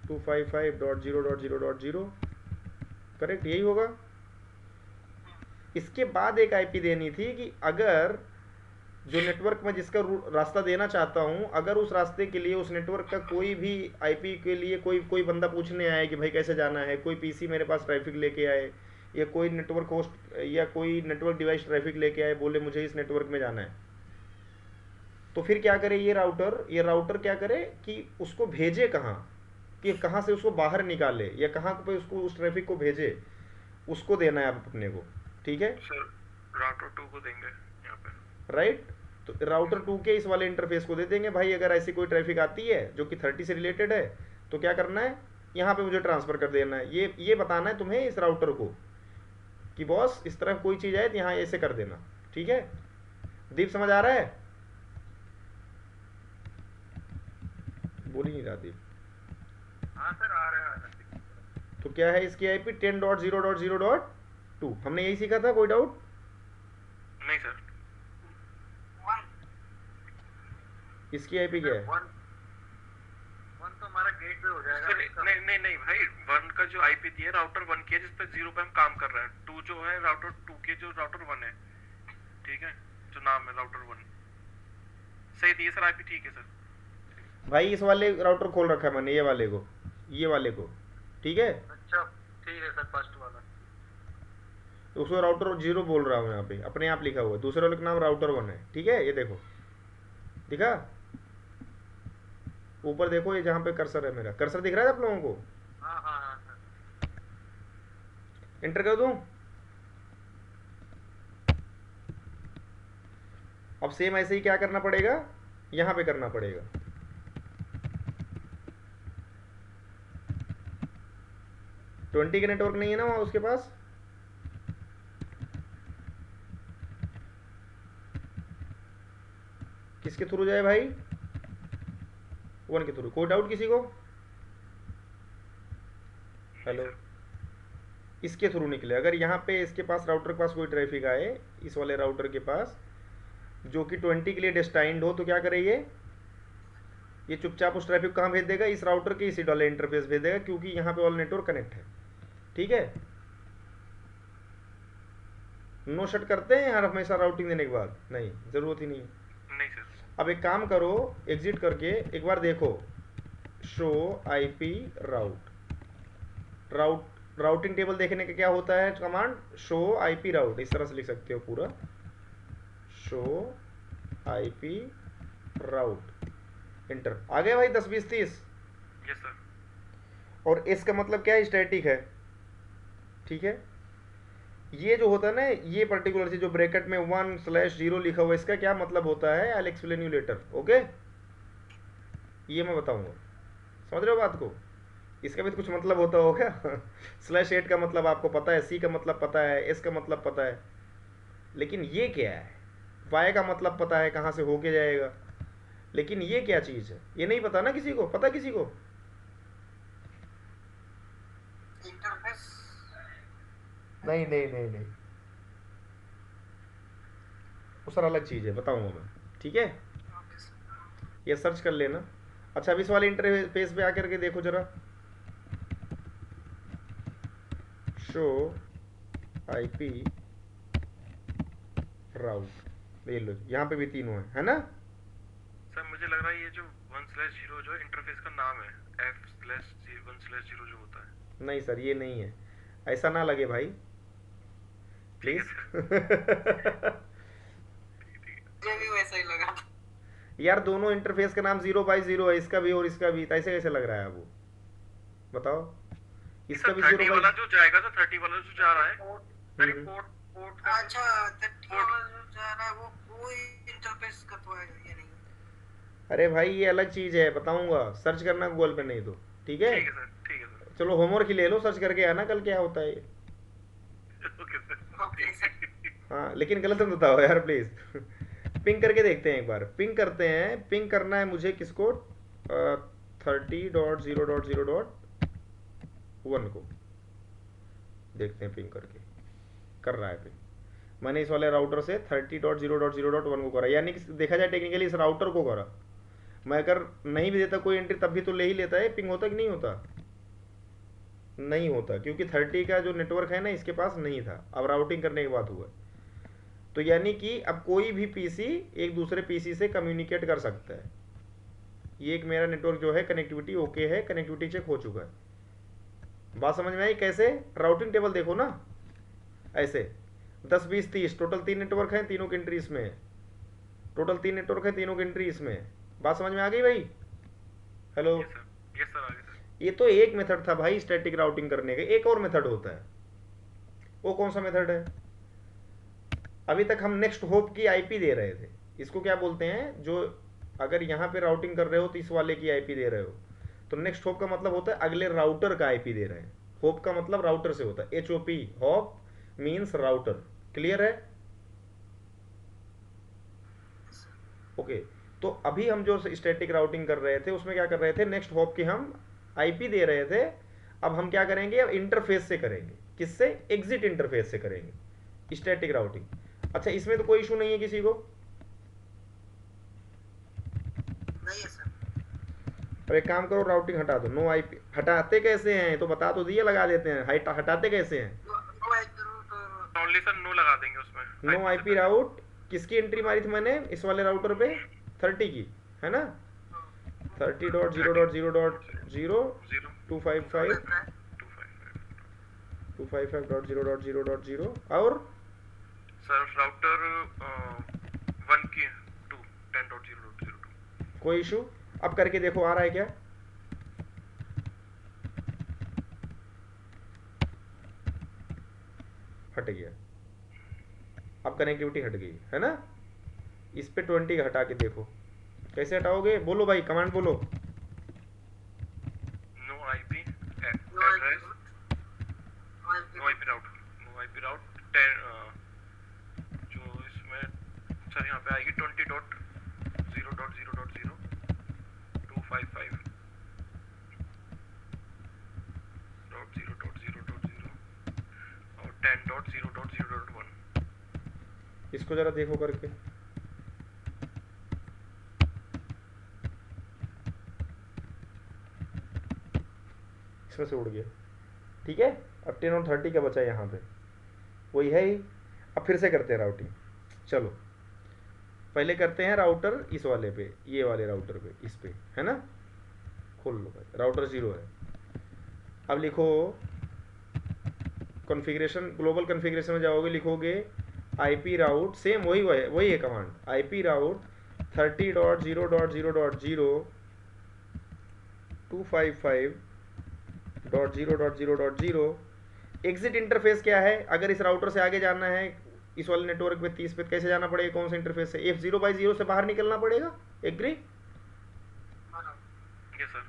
255.0.0.0 करेक्ट, यही होगा। इसके बाद एक आईपी देनी थी कि अगर जो नेटवर्क में जिसका रास्ता देना चाहता हूँ, अगर उस रास्ते के लिए उस नेटवर्क का कोई भी आईपी के लिए कोई कोई बंदा पूछने आए कि भाई कैसे जाना है, कोई पीसी मेरे पास ट्रैफिक लेके आए, या कोई नेटवर्क होस्ट या कोई नेटवर्क डिवाइस ट्रैफिक लेके आए, बोले मुझे इस नेटवर्क में जाना है, तो फिर क्या करे ये राउटर क्या करे कि उसको भेजे कहाँ, कि कहाँ से उसको बाहर निकाले या कहाँ पे उसको उस ट्रैफिक को भेजे, उसको देना है आप अपने को। ठीक है सर राउटर 2 को देंगे यहाँ पे। राइट, तो राउटर 2 के इस वाले इंटरफेस को दे देंगे भाई, अगर ऐसी कोई ट्रैफिक आती है जो कि 30 से रिलेटेड है तो क्या करना है, यहाँ पे मुझे ट्रांसफ़र कर देना है। ये बताना है तुम्हें इस राउटर को कि बॉस इस तरह कोई चीज़ आए तो यहाँ ऐसे कर देना। ठीक है दीप, समझ आ रहा है? बोल ही नहीं रहा दीप। हाँ सर आ रहा है। तो क्या है इसकी आईपी 10.0.0.2, हमने यही सीखा था, कोई डाउट? नहीं सर। इसकी आईपी क्या है? वन तो हमारा गेट पे हो जाएगा। सर नहीं भाई, 1 का जो आईपी दिया राउटर 1 की है, जिस पे 0 पे हम काम कर रहे हैं। 2 जो है राउटर 2 के जो राउटर 1 है, ठीक है, जो नाम है राउटर 1 सही दिए सर, आईपी ठीक है सर। भाई इस वाले राउटर खोल रखा है मैंने, ये वाले को, ठीक है। अच्छा ठीक है सर, फर्स्ट वाला। तो उसको राउटर 0 बोल रहा हूँ यहाँ पे, अपने आप लिखा हुआ है, दूसरे वाले का नाम राउटर 1 है। ठीक है ये देखो, दिखा ऊपर देखो, ये जहाँ पे कर्सर है, मेरा कर्सर दिख रहा है आप लोगों को? हाँ हाँ हाँ सर। एंटर कर दूं? अब सेम ऐसे ही क्या करना पड़ेगा, यहाँ पे करना पड़ेगा। ट्वेंटी का नेटवर्क नहीं है ना वहाँ उसके पास, किसके थ्रू जाए भाई? 1 के थ्रू। कोई डाउट किसी को? हेलो, इसके थ्रू निकले। अगर यहाँ पे इसके पास राउटर के पास कोई ट्रैफिक आए, इस वाले राउटर के पास जो कि 20 के लिए डेस्टाइंड हो, तो क्या करे ये चुपचाप उस ट्रैफिक कहाँ भेज देगा, इस राउटर के इसी वाले इंटरफेस भेज देगा, क्योंकि यहाँ पे वाला नेटवर्क कनेक्ट है। ठीक है, नो शट करते हैं यार हमेशा राउटिंग देने के बाद? नहीं, ज़रूरत ही नहीं है। नहीं सर। अब एक काम करो, एग्जिट करके एक बार देखो, शो आईपी राउटिंग टेबल देखने का क्या होता है कमांड, शो आईपी राउट, इस तरह से लिख सकते हो पूरा, शो आईपी राउट, इंटर। आ गए भाई 10 20 30? Yes sir. और इसका मतलब क्या है, स्टैटिक है। ठीक है, ये जो होता है ना, ये पर्टिकुलर चीज जो ब्रैकेट में 1/0 लिखा हुआ है, इसका क्या मतलब होता है, I will explain you later. Okay, ये मैं बताऊंगा, समझ रहे हो बात को? इसका भी तो कुछ मतलब होता होगा। /8 का मतलब आपको पता है, सी का मतलब पता है, एस का मतलब पता है, लेकिन ये क्या है, वाई का मतलब पता है कहाँ से होके जाएगा, लेकिन ये क्या चीज़ है ये नहीं पता ना किसी को। पता किसी को? इंटरफेस नहीं नहीं नहीं नहीं, वो सर अलग चीज़ है, बताऊंगा मैं। ठीक है, ये सर्च कर लेना। अच्छा, अब इस वाले इंटरफेस पे आकर के देखो जरा, शो आईपी राउट, ये लो, यहाँ पे भी तीनों है ना? सर मुझे लग रहा है ये जो 1/0 जो इंटरफेस का नाम है, f/1/0 जो होता है। नहीं सर, ये नहीं है, ऐसा ना लगे भाई प्लीज। मुझे भी वैसा ही लगा। यार दोनों इंटरफेस का नाम 0/0 है, इसका भी और इसका भी, तो ऐसे कैसे लग रहा है आपको? बताओ, इसका भी 30 वाला 0/0। जो जाएगा, तो 30 वाला जो जा रहा है, पोर्ट का। अच्छा 30 वाला जो जा रहा है वो इंटरफेस का तो है, ये नहीं। अरे भाई ये अलग चीज़ है, बताऊंगा, सर्च करना गूगल पे नहीं तो। ठीक है, ठीक है सर, ठीक है सर। चलो होमवर्क ही ले लो, सर्च करके आना कल क्या होता है ये। Okay sir. Okay sir. हाँ लेकिन गलत मत बताओ यार प्लीज़। पिंग करके देखते हैं एक बार, पिंग करते हैं। पिंग करना है मुझे किसको, 30.0.0.1 को देखते हैं, पिंग करके कर रहा है पिंग। मैंने इस वाले राउटर से 30.0.0.1 को करा, यानी कि देखा जाए टेक्निकली इस राउटर को करा। मैं अगर नहीं भी देता कोई एंट्री तब भी तो ले ही लेता है, पिंग होता कि नहीं होता? नहीं होता, क्योंकि 30 का जो नेटवर्क है ना इसके पास नहीं था, अब राउटिंग करने के बाद हुआ। तो यानी कि अब कोई भी पीसी एक दूसरे पीसी से कम्युनिकेट कर सकता है। ये एक मेरा नेटवर्क जो है कनेक्टिविटी ओके है, कनेक्टिविटी चेक हो चुका है। बात समझ में आई कैसे? राउटिंग टेबल देखो ना, ऐसे 10 20 30 टोटल 3 नेटवर्क हैं, तीनों की एंट्री इसमें है। टोटल 3 नेटवर्क है, तीनों की एंट्री इसमें है। बात समझ में आ गई भाई? हेलो? यस सर, आगे सर। ये तो एक मेथड था भाई स्टैटिक राउटिंग करने का, एक और मेथड होता है। वो कौन सा मेथड है? अभी तक हम नेक्स्ट होप की आईपी दे रहे थे। इसको क्या बोलते हैं? जो अगर यहाँ पे राउटिंग कर रहे हो तो इस वाले की आईपी दे रहे हो, तो नेक्स्ट होप का मतलब होता है अगले राउटर का आईपी दे रहे हैं। होप का मतलब राउटर से होता है, HOP, hope means router. Clear है? ओके। तो अभी हम जो स्टैटिक राउटिंग कर रहे थे उसमें क्या कर रहे थे, नेक्स्ट हॉप की हम आईपी दे रहे थे। अब हम क्या करेंगे, अब इंटरफेस से करेंगे। किससे? एग्जिट इंटरफेस से करेंगे स्टैटिक राउटिंग। अच्छा, इसमें तो कोई इशू नहीं है किसी को? नहीं है सर। अब एक काम करो, राउटिंग हटा दो। नो आईपी हटाते कैसे हैं तो बता तो दिए, लगा देते हैं। हटाते कैसे हैं? No IP route only sir no लगा देंगे उसमें। नो आईपी राउट किसकी एंट्री मारी थी मैंने इस वाले राउटर पे? 30 की, है ना? 30.0.0.0 255 255.0.0.0 और सर राउटर 1 की 2 10.0.0.2। कोई इशू? अब करके देखो आ रहा है क्या? हट गया। अब कनेक्टिविटी हट गई, है ना? इस पे 20 का हटा के देखो कैसे हटाओगे। बोलो भाई, कमांड बोलो। No IP address, no IP route, no IP route 10 जो इसमें सर यहाँ पे आएगी 20.0.0.0 255.0.0.0 और 10.0.0.1। इसको जरा देखो करके। इसमें से उड़ गया। ठीक है, अब 10 और 30 का बचा यहाँ पे, वही है ही। अब फिर से करते हैं राउटिंग। चलो पहले करते हैं राउटर इस वाले पे, ये वाले राउटर पे, इस पे, है ना? खोल लो भाई, राउटर 0 है। अब लिखो कॉन्फ़िगरेशन, ग्लोबल कॉन्फ़िगरेशन में जाओगे, लिखोगे IP राउट, सेम वही है कमांड, IP राउट 30.0.0.0 255.0.0.0। एग्जिट इंटरफेस क्या है? अगर इस राउटर से आगे जाना है इस वाले नेटवर्क पे 30 पे, कैसे जाना पड़ेगा? कौन सा इंटरफेस है? F0/0 से बाहर निकलना पड़ेगा। एग्री?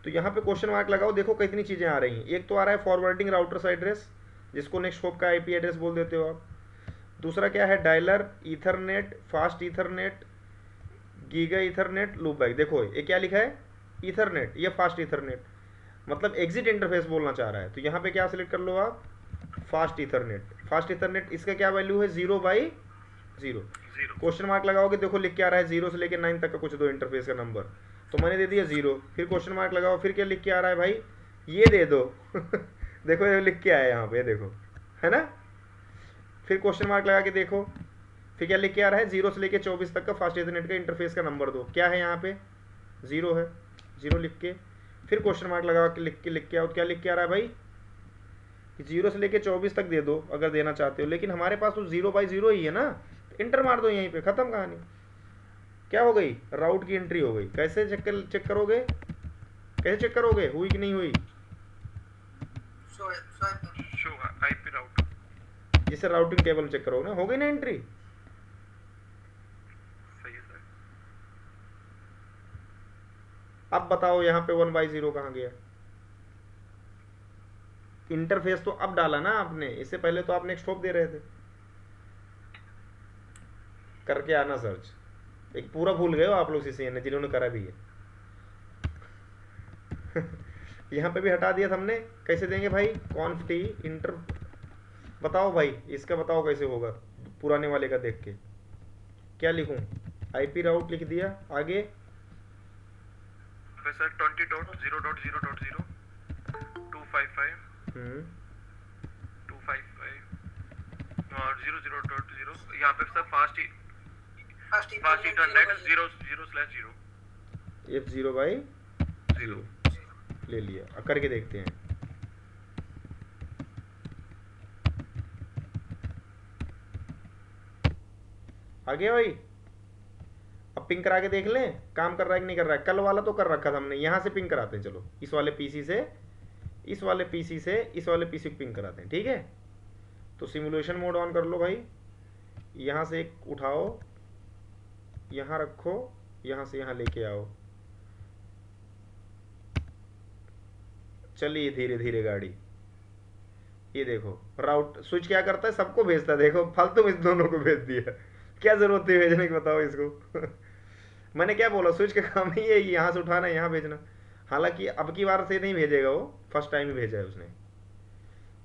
तो यहाँ पे क्वेश्चन मार्क लगाओ, देखो कितनी चीजें आ रही हैं। एक तो आ रहा है फॉरवर्डिंग राउटर्स एड्रेस, जिसको नेक्स्ट होप का IP एड्रेस बोल देते हो आप। दूसरा क्या है? Dialer, Ethernet, fast Ethernet, giga Ethernet, loopback. देखो ये क्या लिखा है? ईथरनेट, ये फास्ट ईथरनेट, मतलब एग्जिट इंटरफेस बोलना चाह रहा है। तो यहाँ पे क्या सिलेक्ट कर लो आप? Fast Ethernet. फास्ट ईथरनेट इसका क्या वैल्यू है? 0/0। क्वेश्चन मार्क लगाओगे, देखो लिख के आ रहा है 0 से लेकर 9 तक का कुछ दो इंटरफेस का नंबर, तो मैंने दे दिया 0। फिर क्वेश्चन मार्क लगाओ, फिर क्या लिख के आ रहा है भाई? ये दे दो देखो ये लिख के आया यहाँ पे, देखो, है ना? फिर क्वेश्चन मार्क लगा के देखो, फिर क्या लिख के आ रहा है? 0 से लेकर 24 तक का फास्ट ईथरनेट का इंटरफेस का नंबर दो। क्या है यहाँ पे? 0 है। 0 लिख के फिर क्वेश्चन मार्क लगा के लिख के आओ, क्या लिख के आ रहा है भाई? 0 से लेके 24 तक दे दो अगर देना चाहते हो, लेकिन हमारे पास तो 0/0 ही है ना, इंटर मार दो यहीं पे, खत्म कहानी। क्या हो गई? राउट की एंट्री हो गई। कैसे चेक करोगे? कैसे चेक करोगे हुई कि नहीं हुई? शो आईपी राउट, जिससे राउटिंग टेबल चेक करोगे ना, हो गई ना एंट्री? सही है सर। अब बताओ यहाँ पे 1/0 कहाँ गया? इंटरफेस तो अब डाला ना आपने, इससे पहले तो आप नेक्स्ट होप दे रहे थे। करके आना सर्च। एक पूरा भूल गए हो आप लोग CCN ने, जिन्होंने करा भी है यहाँ पे भी हटा दिया था हमने। कैसे देंगे भाई? conf t इंटर, बताओ भाई इसका, बताओ कैसे होगा पुराने वाले का देख के। क्या लिखूं? IP राउट लिख दिया, आगे फिर सर 20.0.0.0 255 255 0.0 यहाँ पे sir fast first internet 0/0 F0/0 ले लिया। अब करके देखते हैं। आ गया भाई। अब पिंग करा के देख लें काम कर रहा है कि नहीं कर रहा है। कल वाला तो कर रखा था हमने, यहाँ से पिंग कराते हैं। चलो इस वाले पीसी से इस वाले पीसी से इस वाले पीसी को पिंग कराते हैं, ठीक है। तो सिमुलेशन मोड ऑन कर लो भाई। यहाँ से एक उठाओ, यहाँ रखो, यहाँ से यहाँ लेके आओ। चलिए धीरे धीरे गाड़ी। ये देखो राउट स्विच क्या करता है, सबको भेजता है। देखो फालतू में इस दोनों को भेज दिया, क्या जरूरत थी भेजने की, बताओ इसको। मैंने क्या बोला, स्विच का काम ही है यहाँ से उठाना यहाँ भेजना। हालांकि अब की बार से नहीं भेजेगा वो, फर्स्ट टाइम ही भेजा है उसने।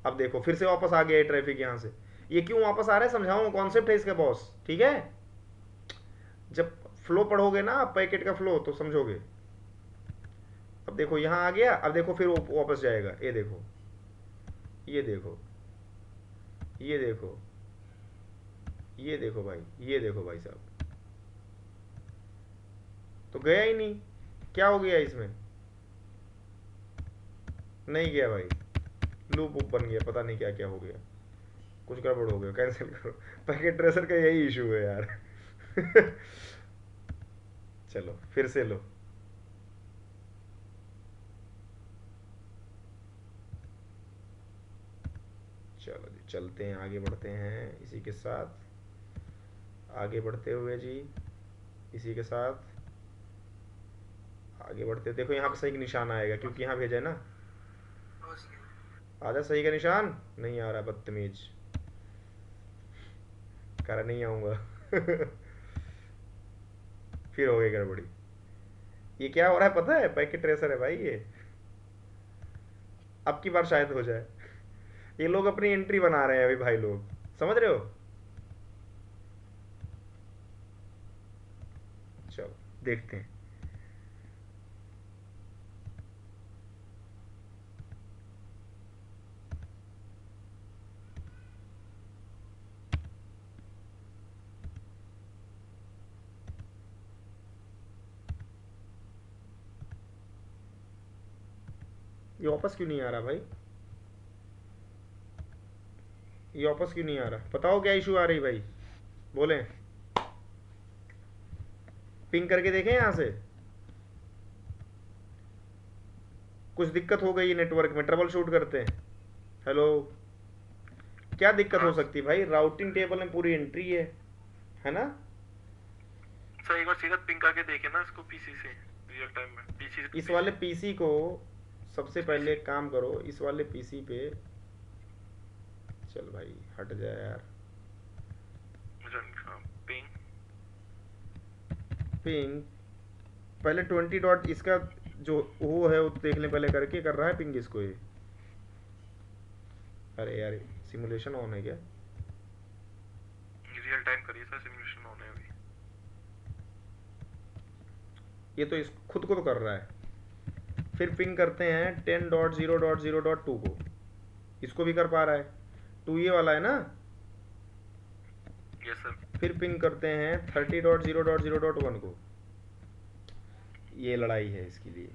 अब देखो फिर से वापस आ गया है ट्रैफिक यहाँ से। ये क्यों वापस आ रहा है समझाऊं, कॉन्सेप्ट है इसका बॉस, ठीक है। जब फ्लो पढ़ोगे ना पैकेट का फ्लो तो समझोगे। अब देखो यहाँ आ गया, अब देखो फिर वो वापस जाएगा। ये देखो ये देखो ये देखो ये देखो भाई, ये देखो भाई साहब, तो गया ही नहीं। क्या हो गया इसमें, नहीं गया भाई, लूप बन गया, पता नहीं क्या क्या हो गया, कुछ गड़बड़ हो गया, कैंसिल करो। पैकेट ट्रेसर का यही इशू है यार। चलो फिर से लो। चलो जी चलते हैं, आगे बढ़ते हैं इसी के साथ, आगे बढ़ते हुए जी इसी के साथ आगे बढ़ते। देखो यहाँ पे सही का निशान आएगा क्योंकि यहाँ भेजा है ना। आजा सही का निशान, नहीं आ रहा, बदतमीज कह रहा नहीं आऊंगा। फिर हो गई गड़बड़ी। ये क्या हो रहा है पता है, पैकेट ट्रेसर है भाई ये। अब की बार शायद हो जाए। ये लोग अपनी एंट्री बना रहे हैं अभी भाई, लोग समझ रहे हो। चलो देखते हैं। ये वापस क्यों नहीं आ रहा भाई, ये वापस क्यों नहीं आ रहा, बताओ क्या इशू आ रही भाई, बोले। पिंग करके देखें यहाँ से, कुछ दिक्कत हो गई नेटवर्क में, ट्रबल शूट करते हैं। हेलो, क्या दिक्कत हो सकती है भाई, राउटिंग टेबल में पूरी एंट्री है ना। सर एक बार सीधा पिंग करके देखे ना इसको पीसी से, रियल टाइम में पीसी से। इस वाले पीसी को सबसे पहले काम करो, इस वाले पीसी पे चल भाई हट जा यार। पिंग पिंग पहले 20 डॉट इसका जो वो है वो देख ले पहले, करके कर रहा है पिंग इसको ये। अरे यार सिमुलेशन ऑन है क्या, रियल टाइम करिए सर, सिमुलेशन ऑन है अभी। ये तो इस खुद को तो कर रहा है। फिर पिंग करते हैं 10.0.0.2 को, इसको भी कर पा रहा है, 2 ये वाला है ना। Yes sir. फिर पिंग करते हैं 30.0.0.1 को, ये लड़ाई है इसके लिए।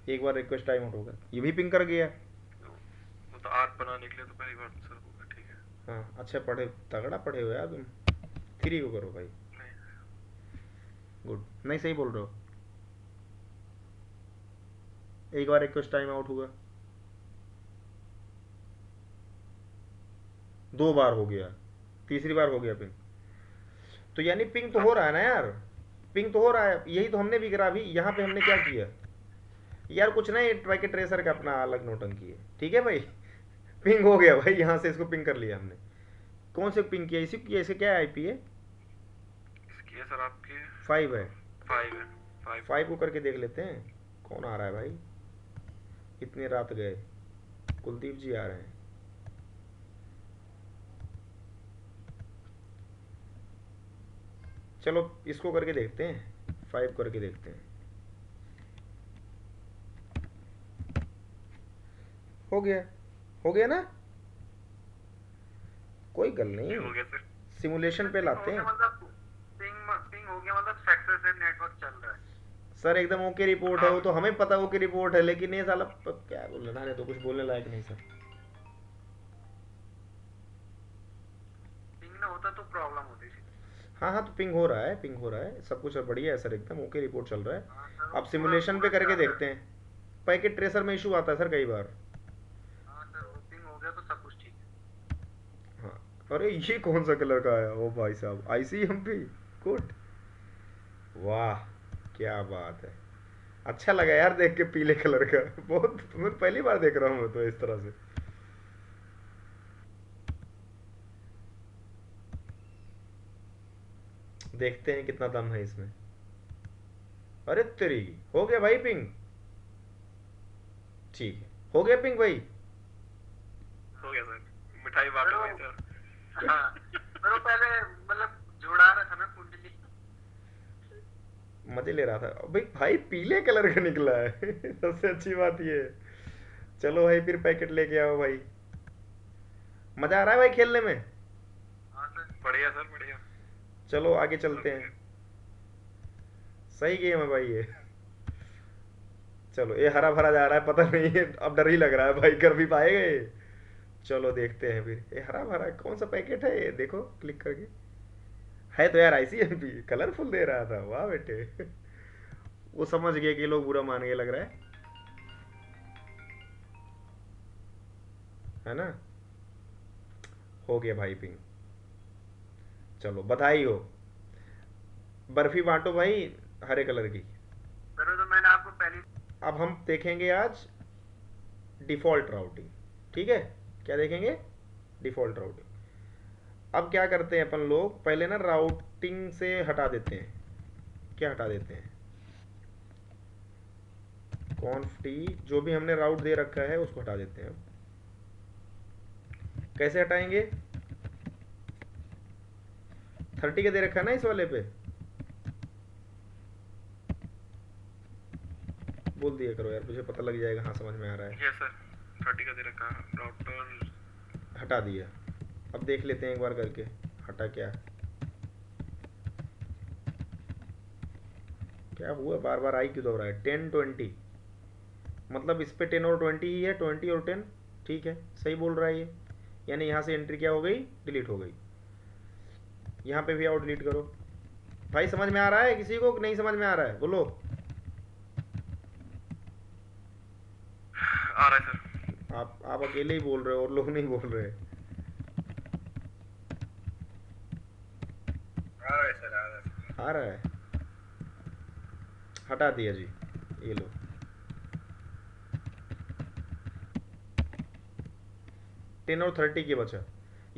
एक बार रिक्वेस्ट टाइम आउट होगा, ये भी पिंग कर गया। वो तो आर्ट बनाने के लिए तो पहली बार सर होगा, ठीक है। हाँ अच्छा पढ़े, तगड़ा पढ़े हो यार तुम। 3 को करो भाई, गुड, नहीं सही बोल रहे हो। एक बार रिक्वेस्ट टाइम आउट हुआ, 2 बार हो गया, तीसरी बार हो गया पिंग। तो यानी पिंग तो हो रहा है ना यार, पिंग तो हो रहा है। यही तो हमने भी करा अभी। यहाँ पे हमने क्या किया यार, कुछ नहीं, पैकेट ट्रेसर का अपना अलग नोटंकी है, ठीक है भाई। पिंग हो गया भाई, यहाँ से इसको पिंग कर लिया हमने। कौन से पिंग किया, इसी किया, इसे क्या आईपी है इसकी है सर आपके 5 है। 5 है, 5 को करके देख लेते हैं कौन आ रहा है भाई। इतनी रात गए, कुलदीप जी आ रहे हैं। चलो इसको करके देखते हैं, 5 करके देखते हैं। हो गया, हो गया ना। कोई गल ये नहीं, हो गया सर। सिमुलेशन पे पिंग हो लाते गया हैं। मतलब पिंग हो गया मतलब सक्सेस है, नेटवर्क चल रहा है। सर एकदम ओके रिपोर्ट है, हाँ वो तो हमें पता ओके रिपोर्ट है, लेकिन ये साला क्या बोल रहा है तो कुछ बोलने लायक नहीं सर। पिंग ना होता तो प्रॉब्लम होती थी। हाँ हाँ, तो पिंग हो रहा है, पिंग हो रहा है, सब कुछ बढ़िया है सर, एकदम ओके रिपोर्ट चल रहा है। हाँ सर, वो अब पूरा सिमुलेशन पे पूरा करके चल रहा देखते है। हैं। पैकेट ट्रेसर में इशू आता है सर कई बार। हाँ सर, वो पिंग हो गया तो सब कुछ ठीक है। हाँ। अरे ये कौन सा कलर का है ओ भाई साहब, ICMP गुड, वाह क्या बात है। अच्छा लगा यार देख के पीले कलर का, बहुत मैं पहली बार देख रहा हूँ मैं तो इस तरह से। देखते हैं कितना दम है इसमें। अरे तेरी, हो गया भाई पिंग, ठीक है, हो गया पिंग भाई। हो गया सर, मिठाई बांटो भाई सर। हाँ सर, वो पहले मतलब जुड़ा रहा था ना कुंडली। मजे ले रहा था भाई, भाई पीले कलर का निकला है सबसे अच्छी बात ये है। चलो भाई फिर पैकेट लेके आओ भाई, मजा आ रहा है भाई खेलने में। हाँ सर। बढ़िया सर बढ़िया। चलो आगे चलते हैं, सही गेम है भाई ये। चलो ये हरा भरा जा रहा है, पता नहीं है अब डर ही लग रहा है भाई, कर भी पाएगा ये। चलो देखते हैं फिर, ये हरा भरा कौन सा पैकेट है ये, देखो क्लिक करके। है तो यार ICMP, कलरफुल दे रहा था, वाह बेटे वो समझ गए कि लोग बुरा मान गए लग रहा है ना। हो गया भाई पिंग, चलो बधाई हो। बर्फी बांटो भाई हरे कलर की। सर वो तो मैंने आपको पहले। अब हम देखेंगे आज डिफ़ॉल्ट राउटिंग, ठीक है। क्या देखेंगे, डिफ़ॉल्ट राउटिंग। अब क्या करते हैं अपन लोग, पहले ना राउटिंग से हटा देते हैं, क्या हटा देते हैं, कॉन्फ टी जो भी हमने राउट दे रखा है उसको हटा देते हैं। कैसे हटाएंगे, 30 का दे रखा है ना इस वाले पे, बोल दिया करो यार, मुझे पता लग जाएगा। हाँ समझ में आ रहा है, ये सर 30 का दे रखा है राउटर। हटा दिया। अब देख लेते हैं एक बार करके, हटा क्या क्या हुआ, बार बार आई क्यों दोहरा है। 10 20 मतलब इस पे 10 और 20 ही है, 20 और 10, ठीक है सही बोल रहा है ये। यानी यहाँ से एंट्री क्या हो गई, डिलीट हो गई। यहाँ पे भी आओ डिलीट करो। भाई समझ में आ रहा है किसी को, नहीं समझ में आ रहा है बोलो। आ रहा है सर। आप अकेले ही बोल रहे हो और लोग नहीं बोल रहे। आ रहा है सर, आ रहा है। आ रहा है, हटा दिया जी, ये लो। टेन और 30 के बचा,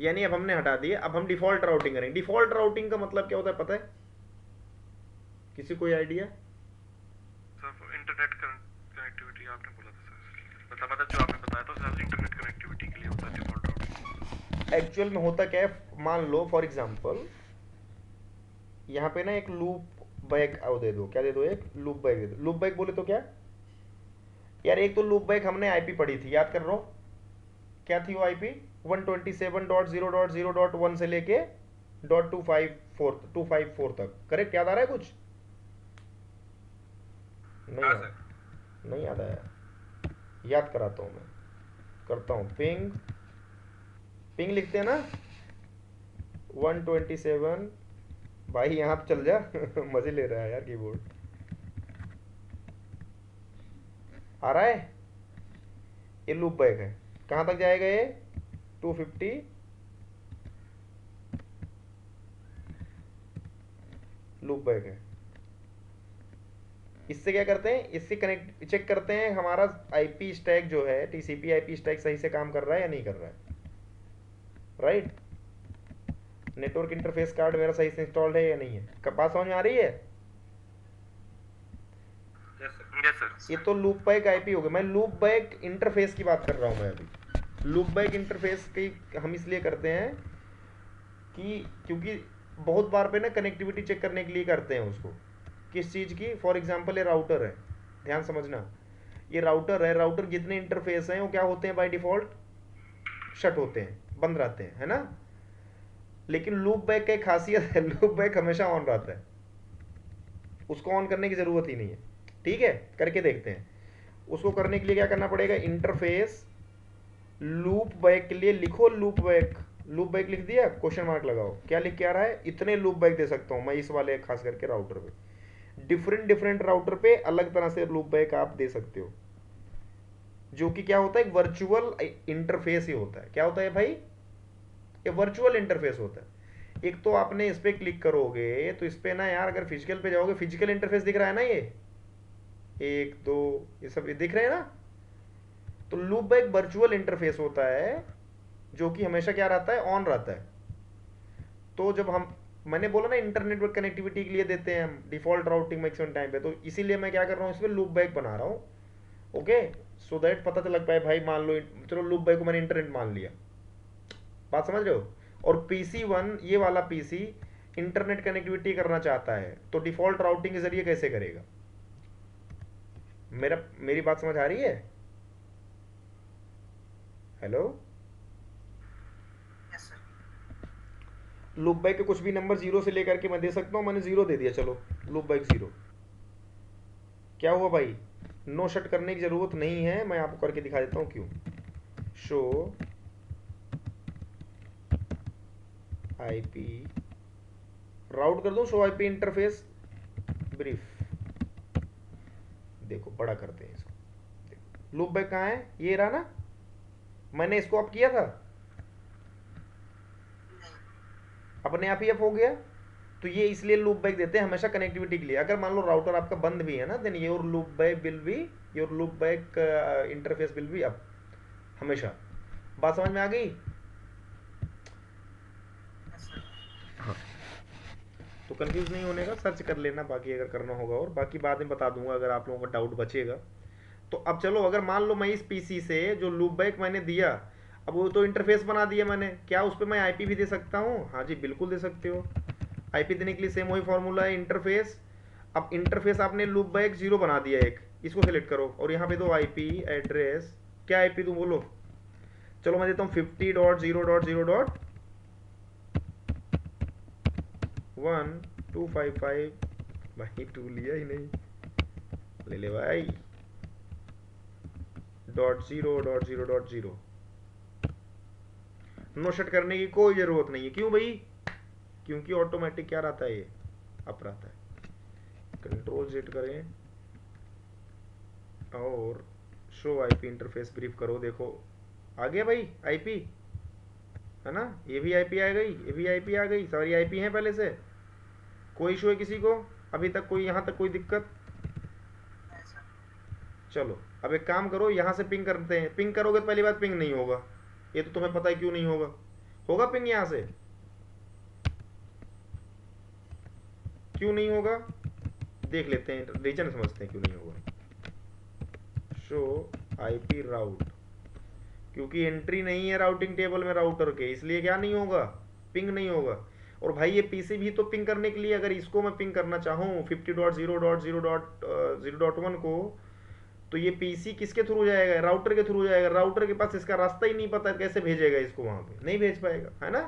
यानी अब हमने हटा दिए। अब हम डिफॉल्ट राउटिंग करेंगे। डिफॉल्ट राउटिंग का मतलब क्या होता है पता है किसी, कोई आइडिया। सर इंटरनेट कनेक्टिविटी आपने बोला था सर, मतलब जो आपने बताया था सर, इंटरनेट कनेक्टिविटी के लिए होता है डिफॉल्ट राउटिंग। एक्चुअल में होता क्या है, मान लो फॉर एग्जांपल यहाँ पे ना एक लूप बैक आओ दे दो, क्या दे दो, एक लूप बैक दे दो। लूप बैक बोले तो क्या यार, एक तो लूप बैक हमने आईपी पढ़ी थी, याद कर रहा हूँ क्या थी वो आईपी, 127.0.0.1 से लेके .254 तक, करेक्ट। याद आ रहा है कुछ, नहीं हाँ याद, सर। नहीं याद आया, याद कराता हूँ मैं, करता हूँ। पिंग, पिंग लिखते हैं ना 127, भाई यहाँ पे चल जा मजे ले रहा है यार कीबोर्ड। आ रहा है, ये लूप बैक है, कहाँ तक जाएगा ये 250, लूप बैक है। इससे क्या करते हैं, इससे कनेक्ट चेक करते हैं हमारा आईपी स्टैक जो है, टीसीपी आईपी स्टैक सही से काम कर रहा है या नहीं कर रहा है, राइट। नेटवर्क इंटरफेस कार्ड मेरा सही से इंस्टॉल्ड है या नहीं है, बात समझ में आ रही है। Yes sir. ये तो लूप बैक आईपी हो गया, मैं लूप बैक इंटरफेस की बात कर रहा हूँ मैं अभी। लूप बैक इंटरफेस की हम इसलिए करते हैं कि क्योंकि बहुत बार पे ना कनेक्टिविटी चेक करने के लिए करते हैं उसको, किस चीज़ की, फॉर एग्जांपल ये राउटर है, ध्यान समझना, ये राउटर है, राउटर जितने इंटरफेस हैं वो क्या होते हैं बाय डिफ़ॉल्ट, शट होते हैं, बंद रहते हैं, है ना। लेकिन लूप बैक का एक खासियत है, लूप बैक हमेशा ऑन रहता है, उसको ऑन करने की ज़रूरत ही नहीं है। ठीक है, करके देखते हैं। उसको करने के लिए क्या करना पड़ेगा, इंटरफेस लूप बैक के लिए लिखो लूप बैक। लूप बैक लिख दिया, क्वेश्चन मार्क लगाओ, क्या लिख के आ रहा है, इतने लूप बैक दे सकता हूँ मैं इस वाले खास करके राउटर पे। डिफरेंट डिफरेंट राउटर पे अलग तरह से लूप बैक आप दे सकते हो, जो कि क्या होता है, एक वर्चुअल इंटरफेस ही होता है। क्या होता है भाई, ये वर्चुअल इंटरफेस होता है। एक तो आपने इस पर क्लिक करोगे तो इस पर ना यार, अगर फिजिकल पे जाओगे, फिजिकल इंटरफेस दिख रहा है ना, ये 1 2 ये सब दिख रहे हैं ना। तो लूप बैक वर्चुअल इंटरफेस होता है जो कि हमेशा क्या रहता है, ऑन रहता है। तो जब हम, मैंने बोला ना इंटरनेट पर कनेक्टिविटी के लिए देते हैं हम डिफॉल्ट राउटिंग मैक्सिमम टाइम पे, तो इसीलिए मैं क्या कर रहा हूँ, इसमें लूप बैक बना रहा हूँ। ओके, सो दैट पता चल पाए भाई, मान लो चलो लूप बैक को मैंने इंटरनेट मान लिया, बात समझ रहे हो। और PC1 ये वाला PC इंटरनेट कनेक्टिविटी करना चाहता है, तो डिफॉल्ट राउटिंग के जरिए कैसे करेगा। मेरी बात समझ आ रही है। Hello, yes sir. Loop back के कुछ भी नंबर 0 से लेकर के मैं दे सकता हूँ, मैंने 0 दे दिया, चलो लूप बैक 0। क्या हुआ भाई, नो शट करने की जरूरत नहीं है, मैं आपको करके दिखा देता हूँ क्यों। शो IP राउट कर दो, शो IP इंटरफेस ब्रीफ। देखो बड़ा करते हैं इसको, लूप बैक कहाँ है, ये रहा ना, मैंने इसको अप किया था, अपने आप ही अप हो गया। तो ये इसलिए लूप बैक देते हैं हमेशा कनेक्टिविटी के लिए। अगर मान लो राउटर आपका बंद भी है ना, then your loopback will be, your loopback interface will be up हमेशा। बात समझ में आ गई। हाँ, तो कंफ्यूज नहीं होने का, सर्च कर लेना बाकी अगर करना होगा, और बाकी बाद में बता दूंगा अगर आप लोगों का डाउट बचेगा। तो अब चलो, अगर मान लो मैं इस PC से जो लूप बैक मैंने दिया, अब वो तो इंटरफेस बना दिया मैंने, क्या उस पर मैं IP भी दे सकता हूँ। हाँ जी बिल्कुल दे सकते हो। IP देने के लिए सेम वही फॉर्मूला है, इंटरफेस। अब इंटरफेस आपने लूप बैक 0 बना दिया एक, इसको सेलेक्ट करो और यहाँ पे दो IP एड्रेस। क्या IP दूँ बोलो, चलो मैं देता हूँ 50.0.0.1 255, भाई 2 लिया ही नहीं, ले ले भाई, .0.0.0. नो शट करने की कोई ज़रूरत नहीं है। क्यों भाई, क्योंकि ऑटोमेटिक क्या रहता है, ये अप रहता है। Ctrl Z करें और शो IP इंटरफेस ब्रीफ करो, देखो आ गया भाई IP, है ना। ये भी IP आ गई, ये भी IP आ गई, सारी IP हैं पहले से। कोई इशू है किसी को अभी तक, कोई यहाँ तक कोई दिक्कत। चलो अब एक काम करो, यहाँ से पिंग करते हैं। पिंग करोगे तो पहली बात पिंग नहीं होगा, ये तो तुम्हें पता है क्यों नहीं होगा। होगा पिंग यहाँ से, क्यों नहीं होगा देख लेते हैं, रीजन समझते हैं क्यों नहीं होगा। शो IP राउट, क्योंकि एंट्री नहीं है राउटिंग टेबल में राउटर के, इसलिए क्या नहीं होगा, पिंग नहीं होगा। और भाई ये PC भी तो पिंग करने के लिए, अगर इसको मैं पिंग करना चाहूँ 50.0.0.0.1 को, तो ये PC किसके थ्रू जाएगा, राउटर के थ्रू जाएगा। राउटर के पास इसका रास्ता ही नहीं पता, कैसे भेजेगा इसको, वहां पे नहीं भेज पाएगा, है ना।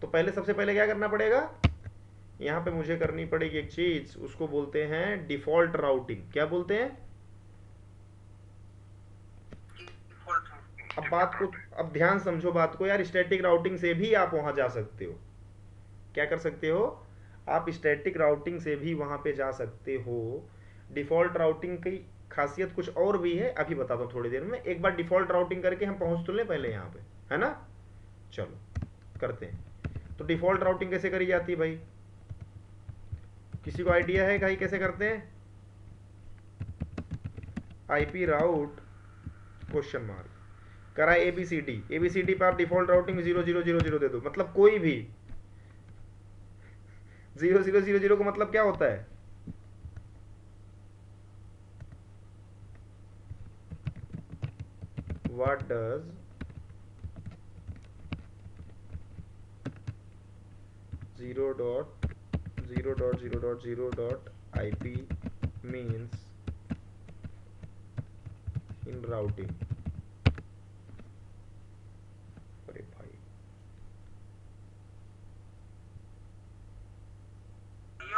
तो पहले सबसे पहले क्या करना पड़ेगा, यहाँ पे मुझे करनी पड़ेगी एक चीज, उसको बोलते हैं डिफॉल्ट राउटिंग। क्या बोलते हैं, अब बात को, अब ध्यान समझो बात को यार, स्टैटिक राउटिंग से भी आप वहां जा सकते हो। क्या कर सकते हो आप, स्टैटिक राउटिंग से भी वहां पे जा सकते हो। डिफॉल्ट राउटिंग की खासियत कुछ और भी है, अभी बताता हूँ थोड़ी देर में। एक बार डिफॉल्ट राउटिंग करके हम पहुंच तो लें पहले यहाँ पे, है ना। चलो करते हैं। तो डिफॉल्ट राउटिंग कैसे करी जाती है भाई, किसी को आइडिया है भाई कैसे करते हैं। IP राउट क्वेश्चन मार्क करा ABCD पर आप डिफॉल्ट राउटिंग 0000 दे दो, मतलब कोई भी 0000 का मतलब क्या होता है, what does 0.0.0.IP means in routing।